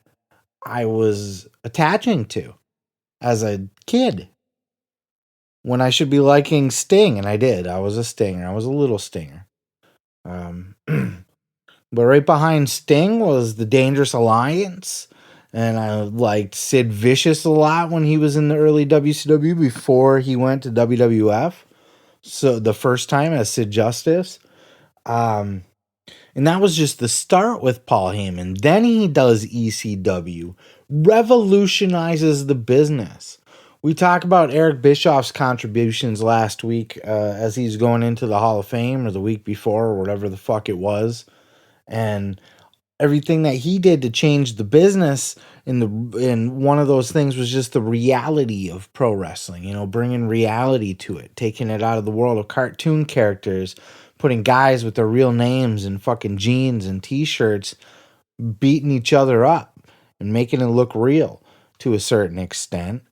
I was attaching to as a kid? When I should be liking Sting, and I did. I was a Stinger. I was a little Stinger. But right behind Sting was the Dangerous Alliance. And I liked Sid Vicious a lot when he was in the early WCW before he went to WWF. So the first time as Sid Justice. And that was just the start with Paul Heyman. Then he does ECW. Revolutionizes the business. We talked about Eric Bischoff's contributions last week as he's going into the Hall of Fame, or the week before, or whatever the fuck it was. And everything that he did to change the business, and one of those things was just the reality of pro wrestling, you know, bringing reality to it, taking it out of the world of cartoon characters, putting guys with their real names and fucking jeans and t-shirts beating each other up and making it look real to a certain extent.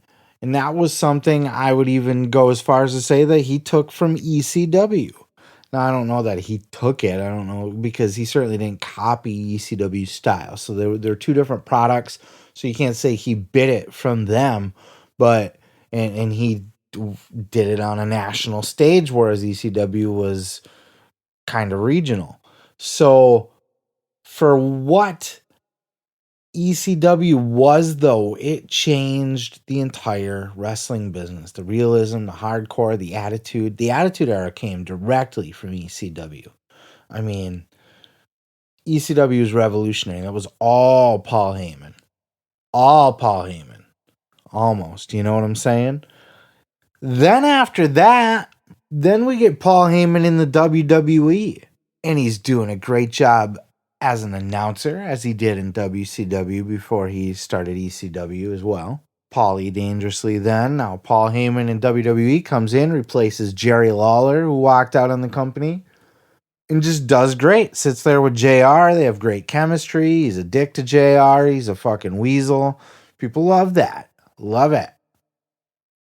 And that was something I would even go as far as to say that he took from ECW. Now, I don't know that he took it. I don't know, because he certainly didn't copy ECW style. So they're two different products. So you can't say he bit it from them, but and he did it on a national stage, whereas ECW was kind of regional. So for what ECW was, though, it changed the entire wrestling business. The realism, the hardcore, the attitude. The attitude era came directly from ECW. I mean, ECW was revolutionary. That was all Paul Heyman. All Paul Heyman. Almost. You know what I'm saying? Then after that, then we get Paul Heyman in the WWE. And he's doing a great job as an announcer, as he did in WCW before he started ECW as well. Paulie dangerously then. Now Paul Heyman in WWE comes in, replaces Jerry Lawler, who walked out on the company, and just does great. Sits there with JR. They have great chemistry. He's a dick to JR. He's a fucking weasel. People love that. Love it.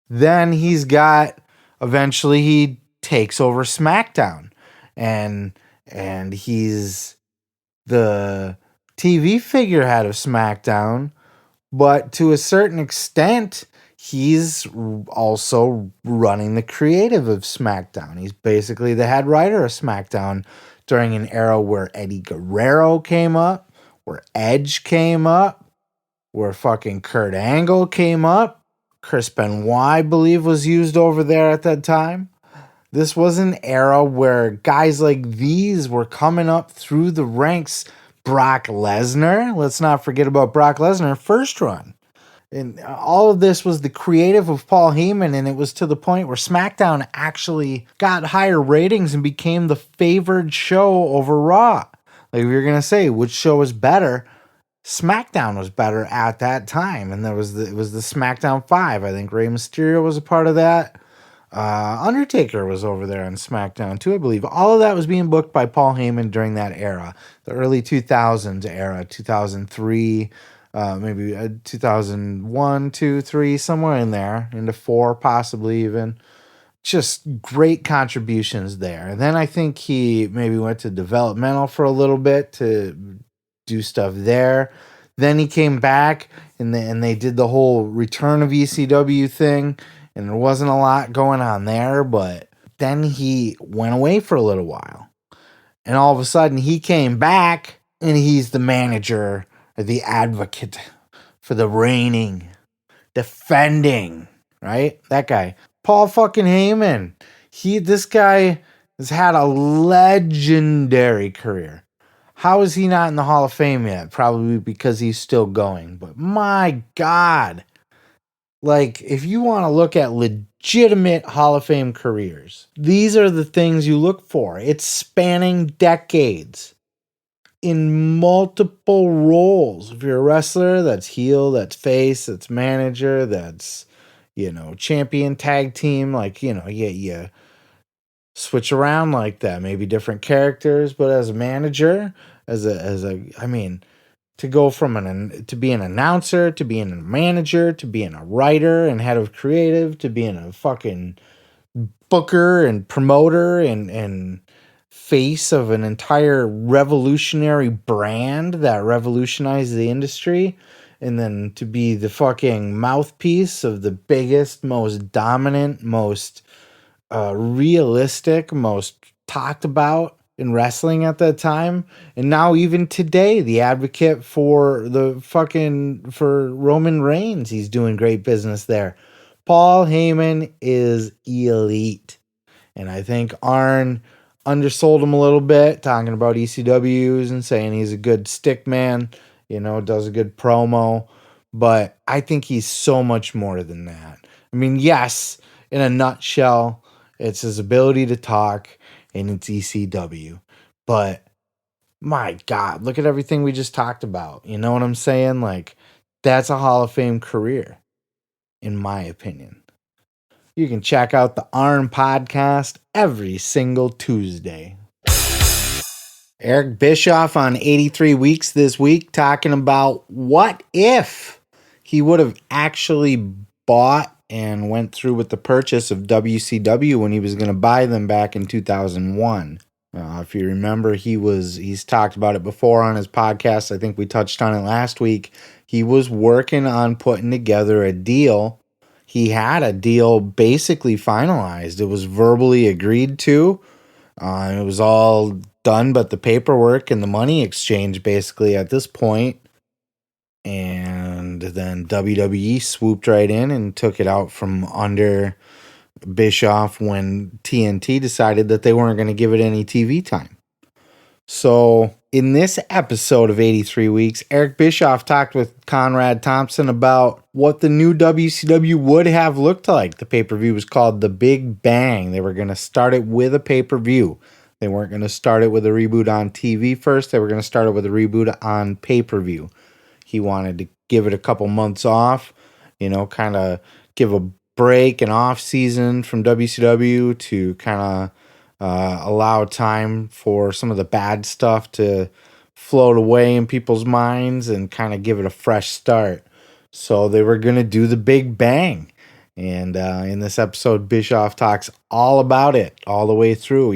Then eventually he takes over SmackDown, and he's the TV figurehead of SmackDown, but to a certain extent, he's also running the creative of SmackDown. He's basically the head writer of SmackDown during an era where Eddie Guerrero came up, where Edge came up, where fucking Kurt Angle came up. Chris Benoit, I believe, was used over there at that time. This was an era where guys like these were coming up through the ranks. Brock Lesnar, let's not forget about Brock Lesnar, first run. And all of this was the creative of Paul Heyman, and it was to the point where SmackDown actually got higher ratings and became the favored show over Raw. Like, if you're going to say which show was better, SmackDown was better at that time, and it was the SmackDown 5. I think Rey Mysterio was a part of that. Undertaker was over there on SmackDown too, I believe. All of that was being booked by Paul Heyman during that era, the early 2000s era, 2003, maybe 2001, 2, 3, somewhere in there, into 4 possibly even. Just great contributions there. And then I think he maybe went to developmental for a little bit to do stuff there. Then he came back and they did the whole return of ECW thing. And there wasn't a lot going on there, but then he went away for a little while. And all of a sudden, he came back, and he's the manager, or the advocate for the reigning, defending, right? That guy. Paul fucking Heyman. This guy has had a legendary career. How is he not in the Hall of Fame yet? Probably because he's still going. But my God. Like, if you want to look at legitimate Hall of Fame careers, these are the things you look for. It's spanning decades in multiple roles. If you're a wrestler, that's heel, that's face, that's manager, that's, champion tag team. Like, you switch around like that. Maybe different characters, but as a manager, to go from to being an announcer, to being a manager, to being a writer and head of creative, to being a fucking booker and promoter and face of an entire revolutionary brand that revolutionized the industry, and then to be the fucking mouthpiece of the biggest, most dominant, most realistic, most talked about in wrestling at that time, and now even today, the advocate for Roman Reigns. He's doing great business there. Paul Heyman is elite, and I think Arn undersold him a little bit, talking about ECWs and saying he's a good stick man, does a good promo, but I think he's so much more than that. I mean, yes, in a nutshell, it's his ability to talk, and it's ECW. But my God, look at everything we just talked about. You know what I'm saying? Like, that's a Hall of Fame career, in my opinion. You can check out the Arn podcast every single Tuesday. Eric Bischoff on 83 Weeks this week, talking about what if he would have actually bought and went through with the purchase of WCW when he was going to buy them back in 2001. If you remember, he's talked about it before on his podcast. I think we touched on it last week. He was working on putting together a deal. He had a deal basically finalized. It was verbally agreed to. It was all done, but the paperwork and the money exchange basically at this point. And then WWE swooped right in and took it out from under Bischoff when TNT decided that they weren't going to give it any TV time. So in this episode of 83 Weeks, Eric Bischoff talked with Conrad Thompson about what the new WCW would have looked like. The pay-per-view was called The Big Bang. They were going to start it with a pay-per-view. They weren't going to start it with a reboot on TV first. They were going to start it with a reboot on pay-per-view. He wanted to give it a couple months off kind of give a break and off season from WCW to kind of allow time for some of the bad stuff to float away in people's minds and kind of give it a fresh start. So they were going to do the Big Bang. And in this episode, Bischoff talks all about it all the way through,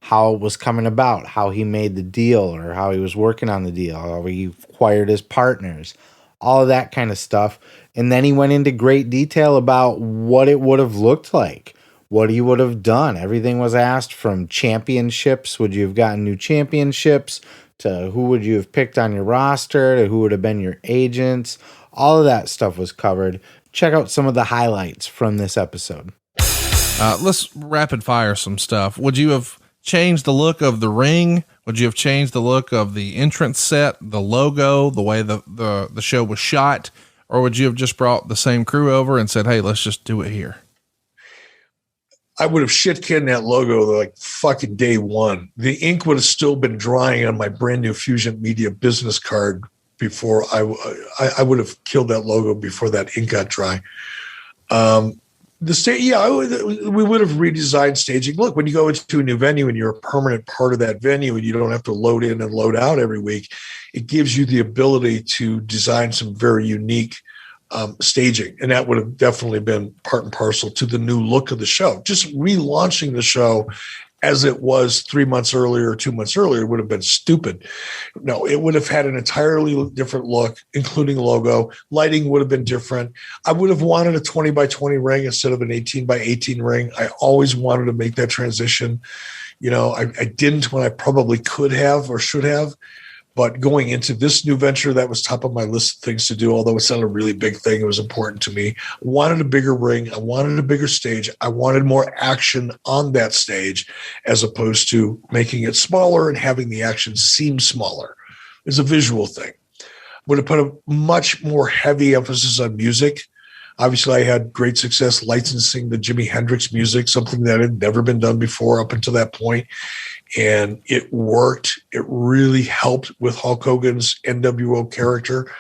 how it was coming about, how he made the deal or how he was working on the deal, how he acquired his partners, all of that kind of stuff. And then he went into great detail about what it would have looked like, what he would have done. Everything was asked, from championships, would you have gotten new championships, to who would you have picked on your roster, to who would have been your agents. All of that stuff was covered. Check out some of the highlights from this episode. Let's rapid fire some stuff. Would you have changed the look of the ring? Would you have changed the look of the entrance set, the logo, the way the show was shot? Or would you have just brought the same crew over and said, hey, let's just do it here? I would have shit-canned that logo like fucking day one. The ink would have still been drying on my brand new Fusion Media business card before I would have killed that logo before that ink got dry. The stage, we would have redesigned staging. Look, when you go into a new venue and you're a permanent part of that venue and you don't have to load in and load out every week, it gives you the ability to design some very unique staging. And that would have definitely been part and parcel to the new look of the show. Just relaunching the show as it was 3 months earlier or 2 months earlier would have been stupid. No, it would have had an entirely different look, including logo. Lighting would have been different. I would have wanted a 20 by 20 ring instead of an 18 by 18 ring. I always wanted to make that transition. I didn't when I probably could have or should have. But going into this new venture, that was top of my list of things to do, although it's not a really big thing. It was important to me. I wanted a bigger ring. I wanted a bigger stage. I wanted more action on that stage as opposed to making it smaller and having the action seem smaller. It's a visual thing. Would have put a much more heavy emphasis on music. Obviously, I had great success licensing the Jimi Hendrix music, something that had never been done before up until that point. And it worked. It really helped with Hulk Hogan's NWO character.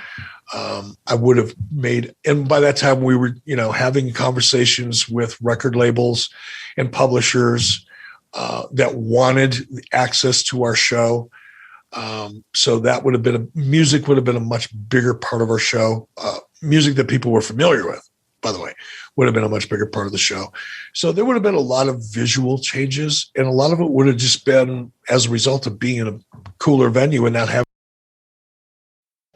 I would have made, and by that time we were, having conversations with record labels and publishers that wanted access to our show. So that would have been music would have been a much bigger part of our show. Music that people were familiar with, by the way, would have been a much bigger part of the show. So there would have been a lot of visual changes, and a lot of it would have just been as a result of being in a cooler venue and not having.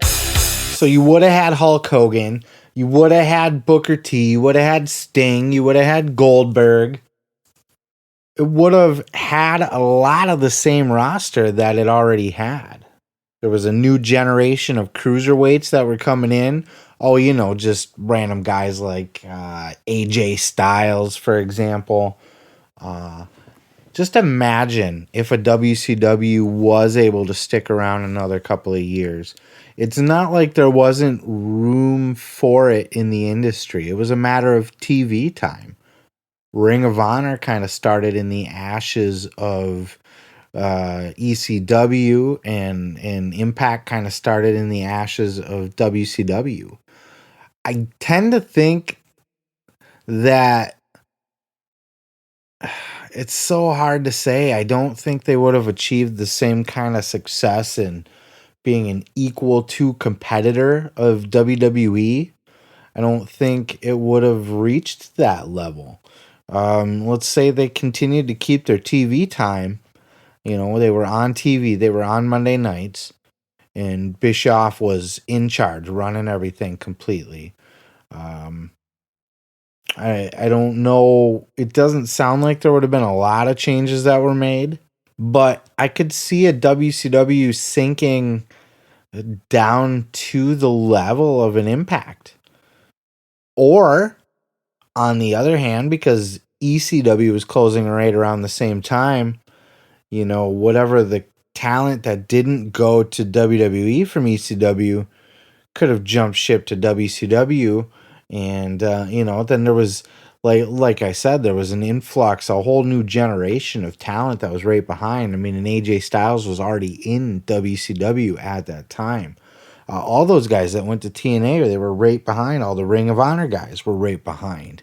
So you would have had Hulk Hogan, you would have had Booker T, you would have had Sting, you would have had Goldberg. It would have had a lot of the same roster that it already had. There was a new generation of cruiserweights that were coming in. Oh, just random guys like AJ Styles, for example. Just imagine if a WCW was able to stick around another couple of years. It's not like there wasn't room for it in the industry. It was a matter of TV time. Ring of Honor kind of started in the ashes of ECW, and Impact kind of started in the ashes of WCW. I tend to think that it's so hard to say. I don't think they would have achieved the same kind of success in being an equal to competitor of WWE. I don't think it would have reached that level. Let's say they continued to keep their TV time. They were on TV. They were on Monday nights. And Bischoff was in charge, running everything completely. I don't know. It doesn't sound like there would have been a lot of changes that were made. But I could see a WCW sinking down to the level of an Impact. Or, on the other hand, because ECW was closing right around the same time, whatever the talent that didn't go to WWE from ECW could have jumped ship to WCW. And, then there was, like I said, there was an influx, a whole new generation of talent that was right behind. I mean, and AJ Styles was already in WCW at that time. All those guys that went to TNA, they were right behind. All the Ring of Honor guys were right behind.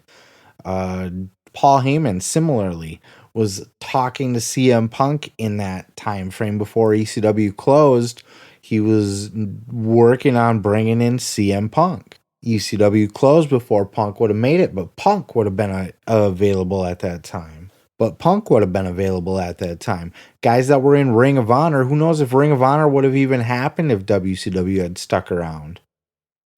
Paul Heyman, similarly, was talking to CM Punk in that time frame before ECW closed. He was working on bringing in CM Punk. ECW closed before Punk would have made it, but Punk would have been available at that time. Guys that were in Ring of Honor, who knows if Ring of Honor would have even happened if WCW had stuck around.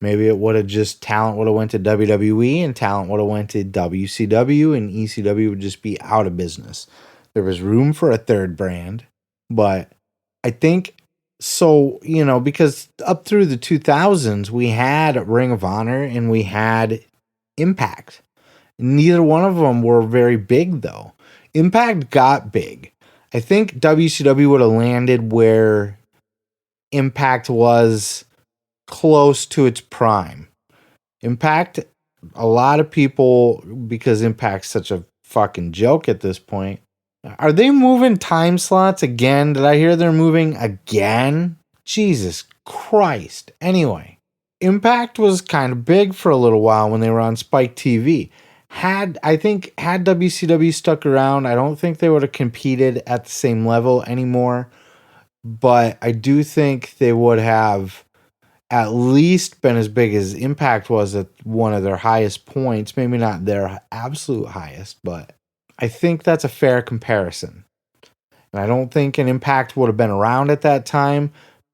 Maybe it would have just, talent would have went to WWE and talent would have went to WCW and ECW would just be out of business. There was room for a third brand, but I think so, because up through the 2000s, we had Ring of Honor and we had Impact. Neither one of them were very big, though. Impact got big. I think WCW would have landed where Impact was close to its prime. Impact, a lot of people, because Impact's such a fucking joke at this point. Are they moving time slots again? Did I hear they're moving again? Jesus Christ. Anyway, Impact was kind of big for a little while when they were on Spike TV. Had WCW stuck around, I don't think they would have competed at the same level anymore. But I do think they would have at least been as big as Impact was at one of their highest points. Maybe not their absolute highest, but I think that's a fair comparison. And I don't think an Impact would have been around at that time.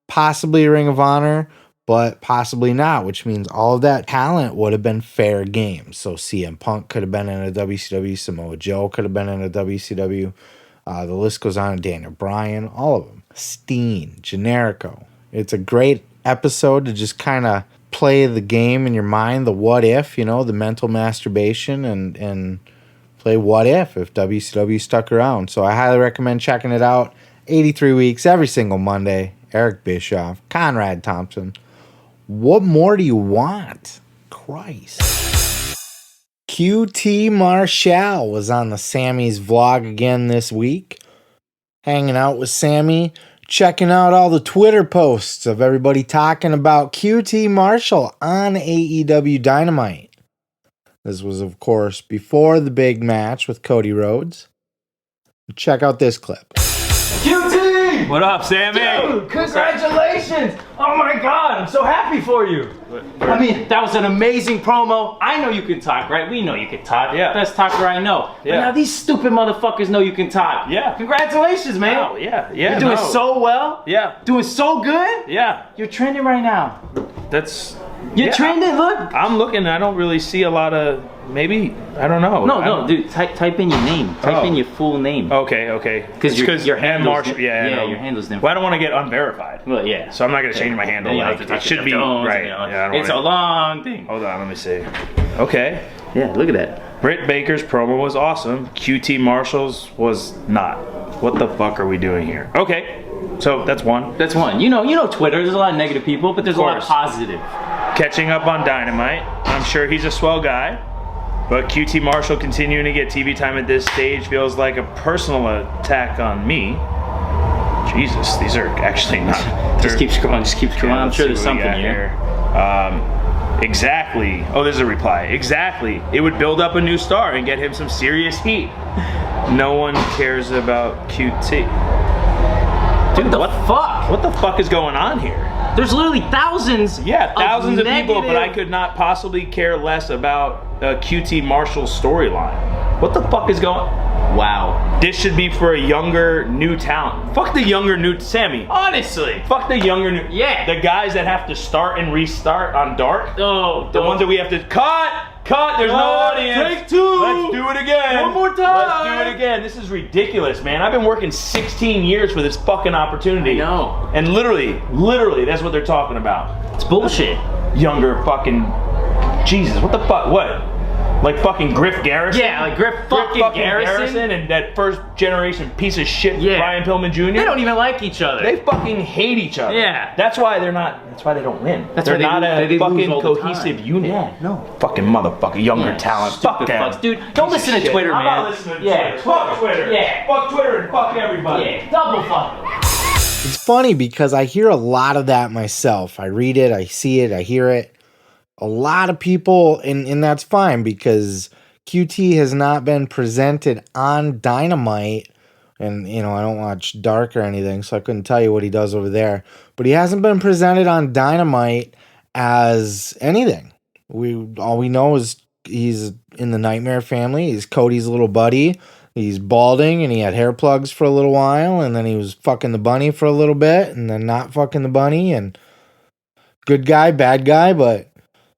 Possibly a Ring of Honor, but possibly not, which means all of that talent would have been fair game. So CM Punk could have been in a WCW, Samoa Joe could have been in a WCW. The list goes on, Daniel Bryan, all of them. Steen, Jericho. It's a great episode to just kind of play the game in your mind, the what if, the mental masturbation, and play what if WCW stuck around. So I highly recommend checking it out. 83 weeks, every single Monday. Eric Bischoff, Conrad Thompson. What more do you want? Christ. QT Marshall was on the Sammy's vlog again this week. Hanging out with Sammy, checking out all the Twitter posts of everybody talking about QT Marshall on AEW Dynamite. This was, of course, before the big match with Cody Rhodes. Check out this clip. QT! What up, Sammy? Dude, congratulations! Oh my God, I'm so happy for you. I mean, that was an amazing promo. I know you can talk, right? We know you can talk. Yeah. Best talker I know. Yeah. But now these stupid motherfuckers know you can talk. Yeah. Congratulations, man. Oh, yeah. You're doing so well. Yeah. Doing so good. Yeah. You're trending right now. You're trending, look. I'm looking, I don't really see a lot of, maybe, I don't know. No, dude, type in your name. Type in your full name. Okay. Because your handle's different. Yeah, your handle's different. Well, I don't want to get unverified. Well, yeah. So I'm not going to change my handle. It should be, right. Yeah, it's a long thing. Hold on, let me see. Okay. Yeah, look at that. Britt Baker's promo was awesome. QT Marshall's was not. What the fuck are we doing here? Okay. So that's one. That's one. You know Twitter, there's a lot of negative people, but there's a lot of positive. Catching up on Dynamite. I'm sure he's a swell guy, but QT Marshall continuing to get TV time at this stage feels like a personal attack on me. Jesus, these are actually not. Just keep scrolling. I'm sure there's something here. Exactly. Oh, there's a reply. Exactly. It would build up a new star and get him some serious heat. No one cares about QT. Dude, what the fuck? What the fuck is going on here? There's literally thousands of people, but I could not possibly care less about QT Marshall's storyline. What the fuck is going on? Wow. This should be for a younger, new talent. Fuck the younger, new Sammy. Honestly. Fuck the younger, new. Yeah. The guys that have to start and restart on Dark. Oh. The ones that we have to cut. There's no audience. Take two. Let's do it again. One more time. Let's do it again. This is ridiculous, man. I've been working 16 years for this fucking opportunity. I know. And literally, that's what they're talking about. It's bullshit. Younger fucking. Jesus, what the fuck? What? Like fucking Griff Garrison? Yeah, like Griff fucking Garrison and that first generation piece of shit Brian Pillman Jr. They don't even like each other. They fucking hate each other. Yeah. That's why they don't win. They're not a fucking cohesive unit. Yeah, no. Fucking motherfucker, younger talent. Fuck them. Dude, don't listen to Twitter, man. I'm not listening to Twitter. Fuck Twitter. Yeah. Fuck Twitter and fuck everybody. Yeah, double fuck. It's funny because I hear a lot of that myself. I read it, I see it, I hear it. A lot of people, and that's fine because QT has not been presented on Dynamite. And, you know, I don't watch Dark or anything, so I couldn't tell you what he does over there. But he hasn't been presented on Dynamite as anything. All we know is he's in the Nightmare family. He's Cody's little buddy. He's balding, and he had hair plugs for a little while, and then he was fucking the bunny for a little bit, and then not fucking the bunny, and good guy, bad guy, but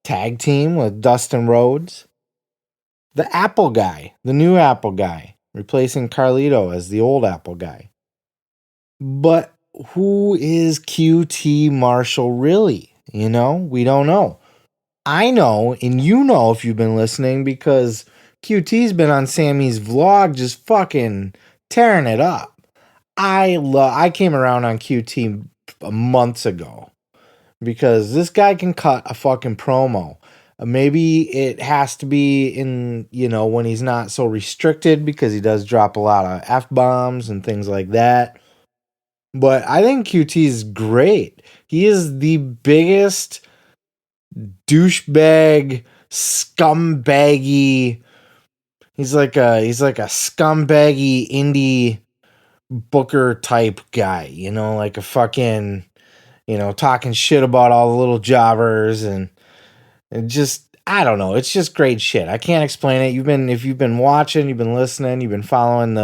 tag team with Dustin Rhodes. The Apple guy, the new Apple guy, replacing Carlito as the old Apple guy. But who is QT Marshall really? You know, we don't know. I know, and you know if you've been listening, because QT's been on Sammy's vlog just fucking tearing it up. I came around on QT months ago because this guy can cut a fucking promo. Maybe it has to be in, you know, when he's not so restricted because he does drop a lot of F-bombs and things like that. But I think QT is great. He is the biggest douchebag, scumbaggy. He's like a scumbaggy indie booker type guy, you know, like a fucking, you know, talking shit about all the little jobbers and just, I don't know. It's just great shit. I can't explain it. If you've been watching, you've been listening, you've been following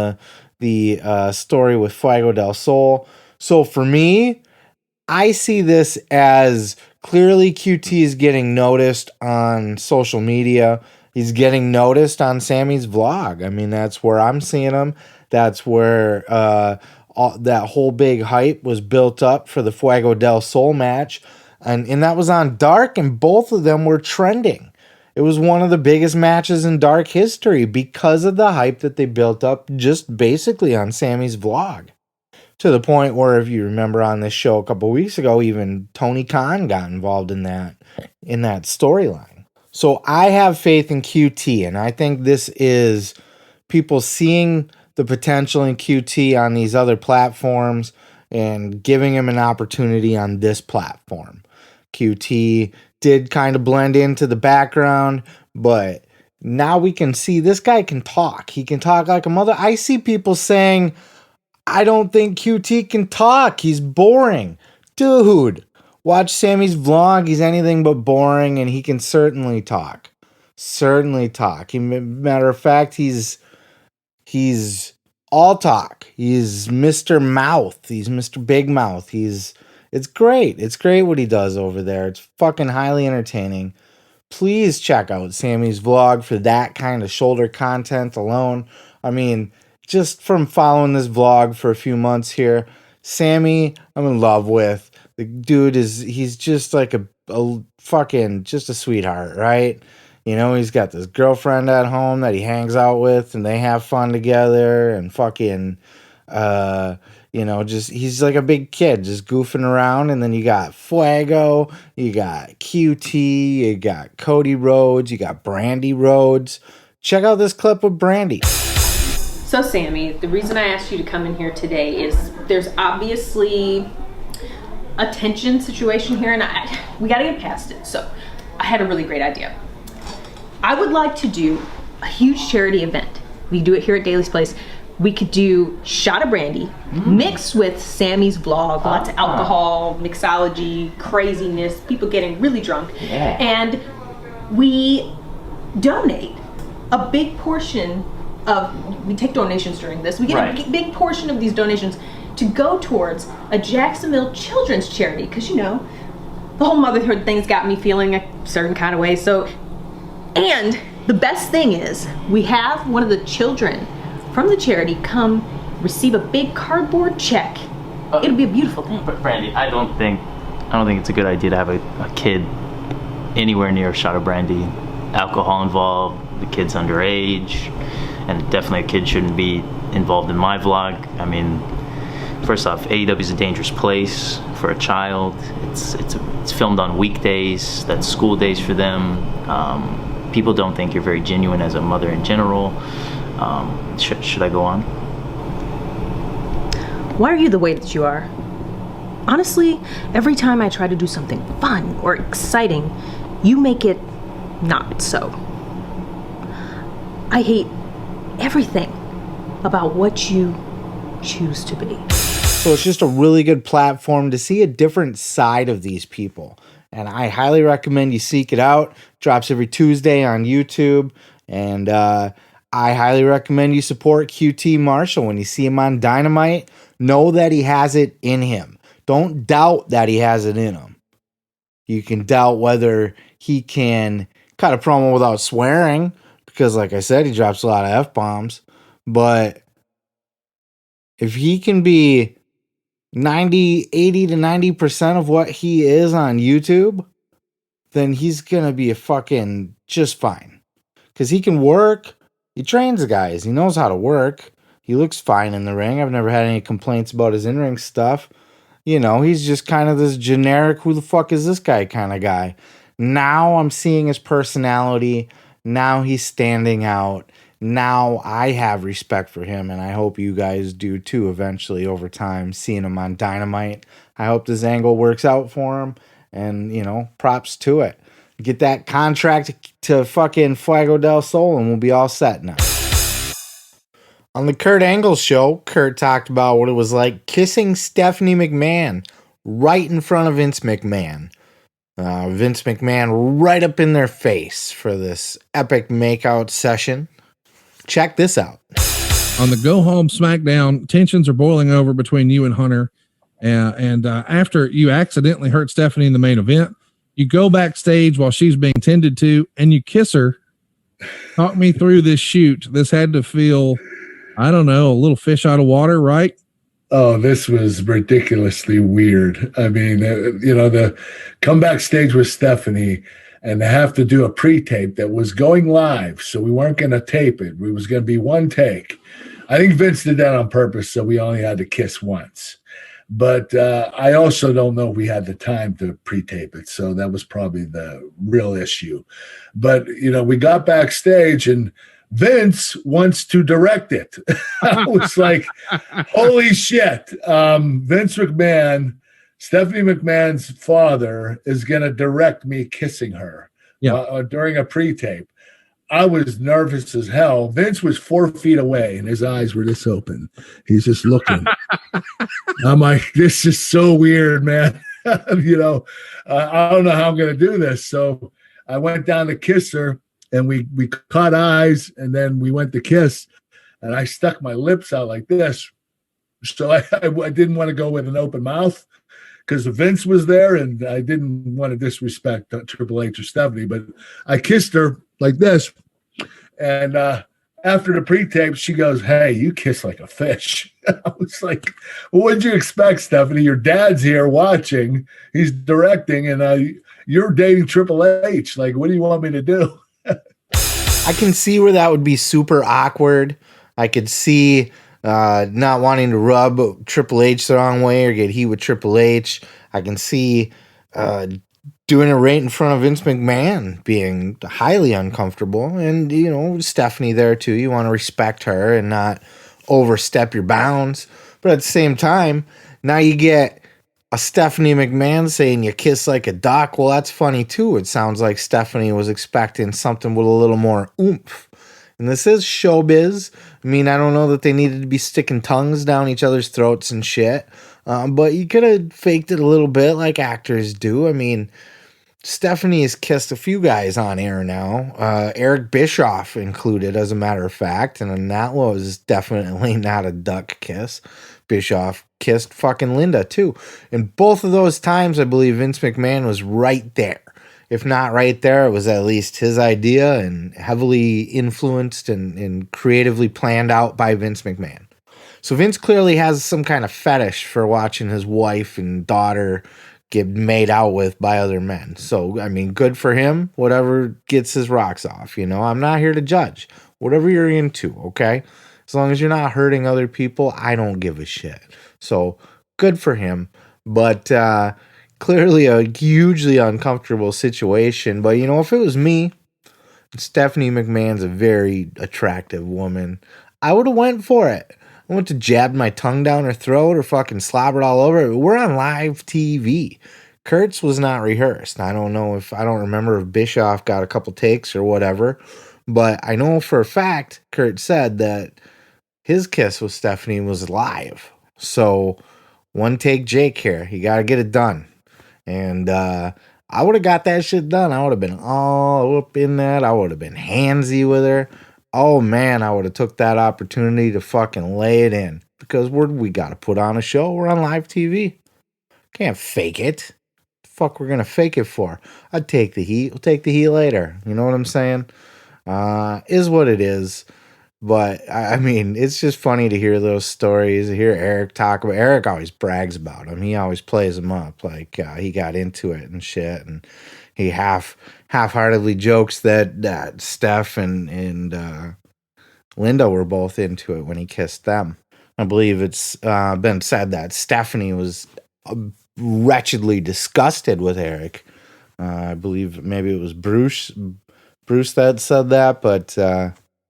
the story with Fuego del Sol. So for me, I see this as clearly QT is getting noticed on social media. He's getting noticed on Sammy's vlog. I mean, that's where I'm seeing him. That's where that whole big hype was built up for the Fuego del Sol match. And that was on Dark, and both of them were trending. It was one of the biggest matches in Dark history because of the hype that they built up just basically on Sammy's vlog. To the point where, if you remember on this show a couple weeks ago, even Tony Khan got involved in that storyline. So I have faith in QT, and I think this is people seeing the potential in QT on these other platforms and giving him an opportunity on this platform. QT did kind of blend into the background, but now we can see this guy can talk. He can talk like a mother. I see people saying, I don't think QT can talk. He's boring. Dude, watch Sammy's vlog. He's anything but boring, and he can certainly talk. Certainly talk. Matter of fact, he's all talk. He's Mr. Mouth. He's Mr. Big Mouth. It's great. It's great what he does over there. It's fucking highly entertaining. Please check out Sammy's vlog for that kind of shoulder content alone. I mean, just from following this vlog for a few months here, Sammy, I'm in love with. The dude he's just like a fucking, just a sweetheart, right? You know, he's got this girlfriend at home that he hangs out with and they have fun together and fucking, you know, just, he's like a big kid just goofing around. And then you got Fuego, you got QT, you got Cody Rhodes, you got Brandy Rhodes. Check out this clip with Brandy. So Sammy, the reason I asked you to come in here today is there's obviously a tension situation here, and we got to get past it. So I had a really great idea. I would like to do a huge charity event. We do it here at Daly's Place. We could do shot of brandy mixed with Sammy's vlog, lots of alcohol, mixology, craziness, people getting really drunk. Yeah. And we donate a big portion of, we take donations during this, we get a big portion of these donations to go towards a Jacksonville children's charity, because you know, the whole motherhood thing's got me feeling a certain kind of way. So, and the best thing is, we have one of the children from the charity come receive a big cardboard check. It'll be a beautiful thing. But Brandy, I don't think it's a good idea to have a kid anywhere near a shot of brandy. Alcohol involved, the kid's underage, and definitely a kid shouldn't be involved in my vlog. I mean, first off, AEW is a dangerous place for a child. It's filmed on weekdays. That's school days for them. People don't think you're very genuine as a mother in general. Should I go on? Why are you the way that you are? honestly, every time I try to do something fun or exciting, you make it not so. I hate everything about what you choose to be. So it's just a really good platform to see a different side of these people. And I highly recommend you seek it out. Drops every Tuesday on YouTube. And I highly recommend you support QT Marshall. When you see him on Dynamite, know that he has it in him. Don't doubt that he has it in him. You can doubt whether he can cut a promo without swearing, because like I said, he drops a lot of F-bombs. But if he can be 80 to 90% of what he is on YouTube, then he's going to be a fucking just fine. Because he can work. He trains the guys. He knows how to work. He looks fine in the ring. I've never had any complaints about his in-ring stuff. You know, he's just kind of this generic, who the fuck is this guy kind of guy. Now I'm seeing his personality. Now he's standing out. Now I have respect for him, and I hope you guys do too eventually over time, seeing him on Dynamite. I hope this angle works out for him, and, you know, props to it. Get that contract to fucking Fuego del Sol, and we'll be all set now. On the Kurt Angle show, Kurt talked about what it was like kissing Stephanie McMahon right in front of Vince McMahon. Vince McMahon right up in their face for this epic makeout session. Check this out. On the Go Home SmackDown, tensions are boiling over between you and Hunter. And after you accidentally hurt Stephanie in the main event, you go backstage while she's being tended to, and you kiss her. Talk me through this shoot. This had to feel, I don't know, a little fish out of water, right? Oh, this was ridiculously weird. I mean, the come backstage with Stephanie and to have to do a pre-tape that was going live, so we weren't going to tape it. It was going to be one take. I think Vince did that on purpose, so we only had to kiss once. But I also don't know if we had the time to pre-tape it, so that was probably the real issue. But, we got backstage, and Vince wants to direct it. I was like, holy shit. Vince McMahon, Stephanie McMahon's father, is going to direct me kissing her during a pre-tape. I was nervous as hell. Vince was 4 feet away, and his eyes were this open. He's just looking. I'm like, this is so weird, man. I don't know how I'm going to do this. So I went down to kiss her, and we caught eyes, and then we went to kiss, and I stuck my lips out like this. So I didn't want to go with an open mouth because Vince was there, and I didn't want to disrespect Triple H or Stephanie, but I kissed her like this. And after the pre-tape, she goes, "Hey, you kiss like a fish." I was like, well, what'd you expect, Stephanie? Your dad's here watching. He's directing, and you're dating Triple H. Like, what do you want me to do? I can see where that would be super awkward. I could see not wanting to rub Triple H the wrong way or get heat with Triple H. I can see doing it right in front of Vince McMahon being highly uncomfortable. And, Stephanie there too. You want to respect her and not overstep your bounds. But at the same time, now you get a Stephanie McMahon saying you kiss like a duck. Well, that's funny too. It sounds like Stephanie was expecting something with a little more oomph. And this is showbiz. I mean, I don't know that they needed to be sticking tongues down each other's throats and shit. But you could have faked it a little bit like actors do. I mean, Stephanie has kissed a few guys on air now. Eric Bischoff included, as a matter of fact. And that was definitely not a duck kiss. Bischoff kissed fucking Linda, too. And both of those times, I believe Vince McMahon was right there. If not right there, it was at least his idea and heavily influenced and creatively planned out by Vince McMahon. So Vince clearly has some kind of fetish for watching his wife and daughter get made out with by other men. So, I mean, good for him. Whatever gets his rocks off, I'm not here to judge. Whatever you're into, okay? As long as you're not hurting other people, I don't give a shit. So, good for him. But, clearly a hugely uncomfortable situation. But, if it was me, Stephanie McMahon's a very attractive woman, I would have went for it. I went to jab my tongue down her throat or fucking slobbered all over it. We're on live TV. Kurt's was not rehearsed. I don't remember if Bischoff got a couple takes or whatever, but I know for a fact Kurt said that his kiss with Stephanie was live. So one take Jake here. You got to get it done. And I would have got that shit done. I would have been all up in that. I would have been handsy with her. Oh man, I would have took that opportunity to fucking lay it in. Because we got to put on a show. We're on live TV. Can't fake it. The fuck we're going to fake it for? I'd take the heat. We'll take the heat later. You know what I'm saying? Is what it is. But I mean, it's just funny to hear those stories. To hear Eric talk about. Eric always brags about them. He always plays them up like he got into it and shit. And he half-heartedly jokes that Steph and Linda were both into it when he kissed them. I believe it's been said that Stephanie was wretchedly disgusted with Eric. I believe maybe it was Bruce that said that, but.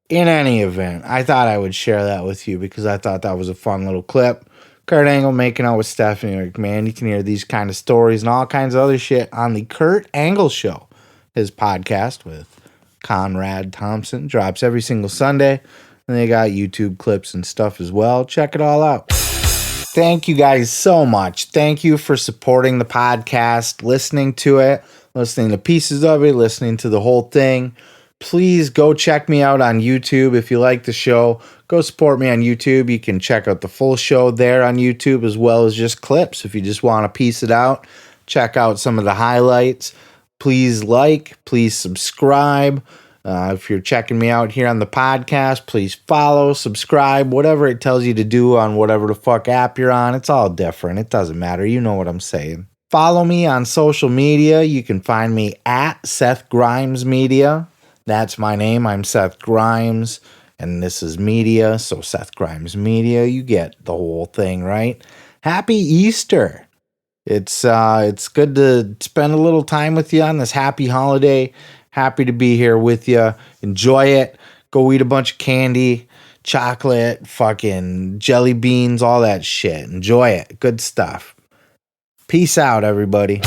In any event, I thought I would share that with you because I thought that was a fun little clip. Kurt Angle making out with Stephanie McMahon. You can hear these kind of stories and all kinds of other shit on the Kurt Angle Show. His podcast with Conrad Thompson drops every single Sunday. And they got YouTube clips and stuff as well. Check it all out. Thank you guys so much. Thank you for supporting the podcast, listening to it, listening to pieces of it, listening to the whole thing. Please go check me out on YouTube. If you like the show, go support me on YouTube. You can check out the full show there on YouTube as well as just clips. If you just want to piece it out, check out some of the highlights. Please please subscribe. If you're checking me out here on the podcast, please follow, subscribe, whatever it tells you to do on whatever the fuck app you're on. It's all different. It doesn't matter. You know what I'm saying. Follow me on social media. You can find me at Seth Grimes Media. That's my name. I'm Seth Grimes, and this is media. So Seth Grimes Media, you get the whole thing, right? Happy Easter. It's good to spend a little time with you on this happy holiday. Happy to be here with you. Enjoy it. Go eat a bunch of candy, chocolate, fucking jelly beans, all that shit. Enjoy it. Good stuff. Peace out, everybody.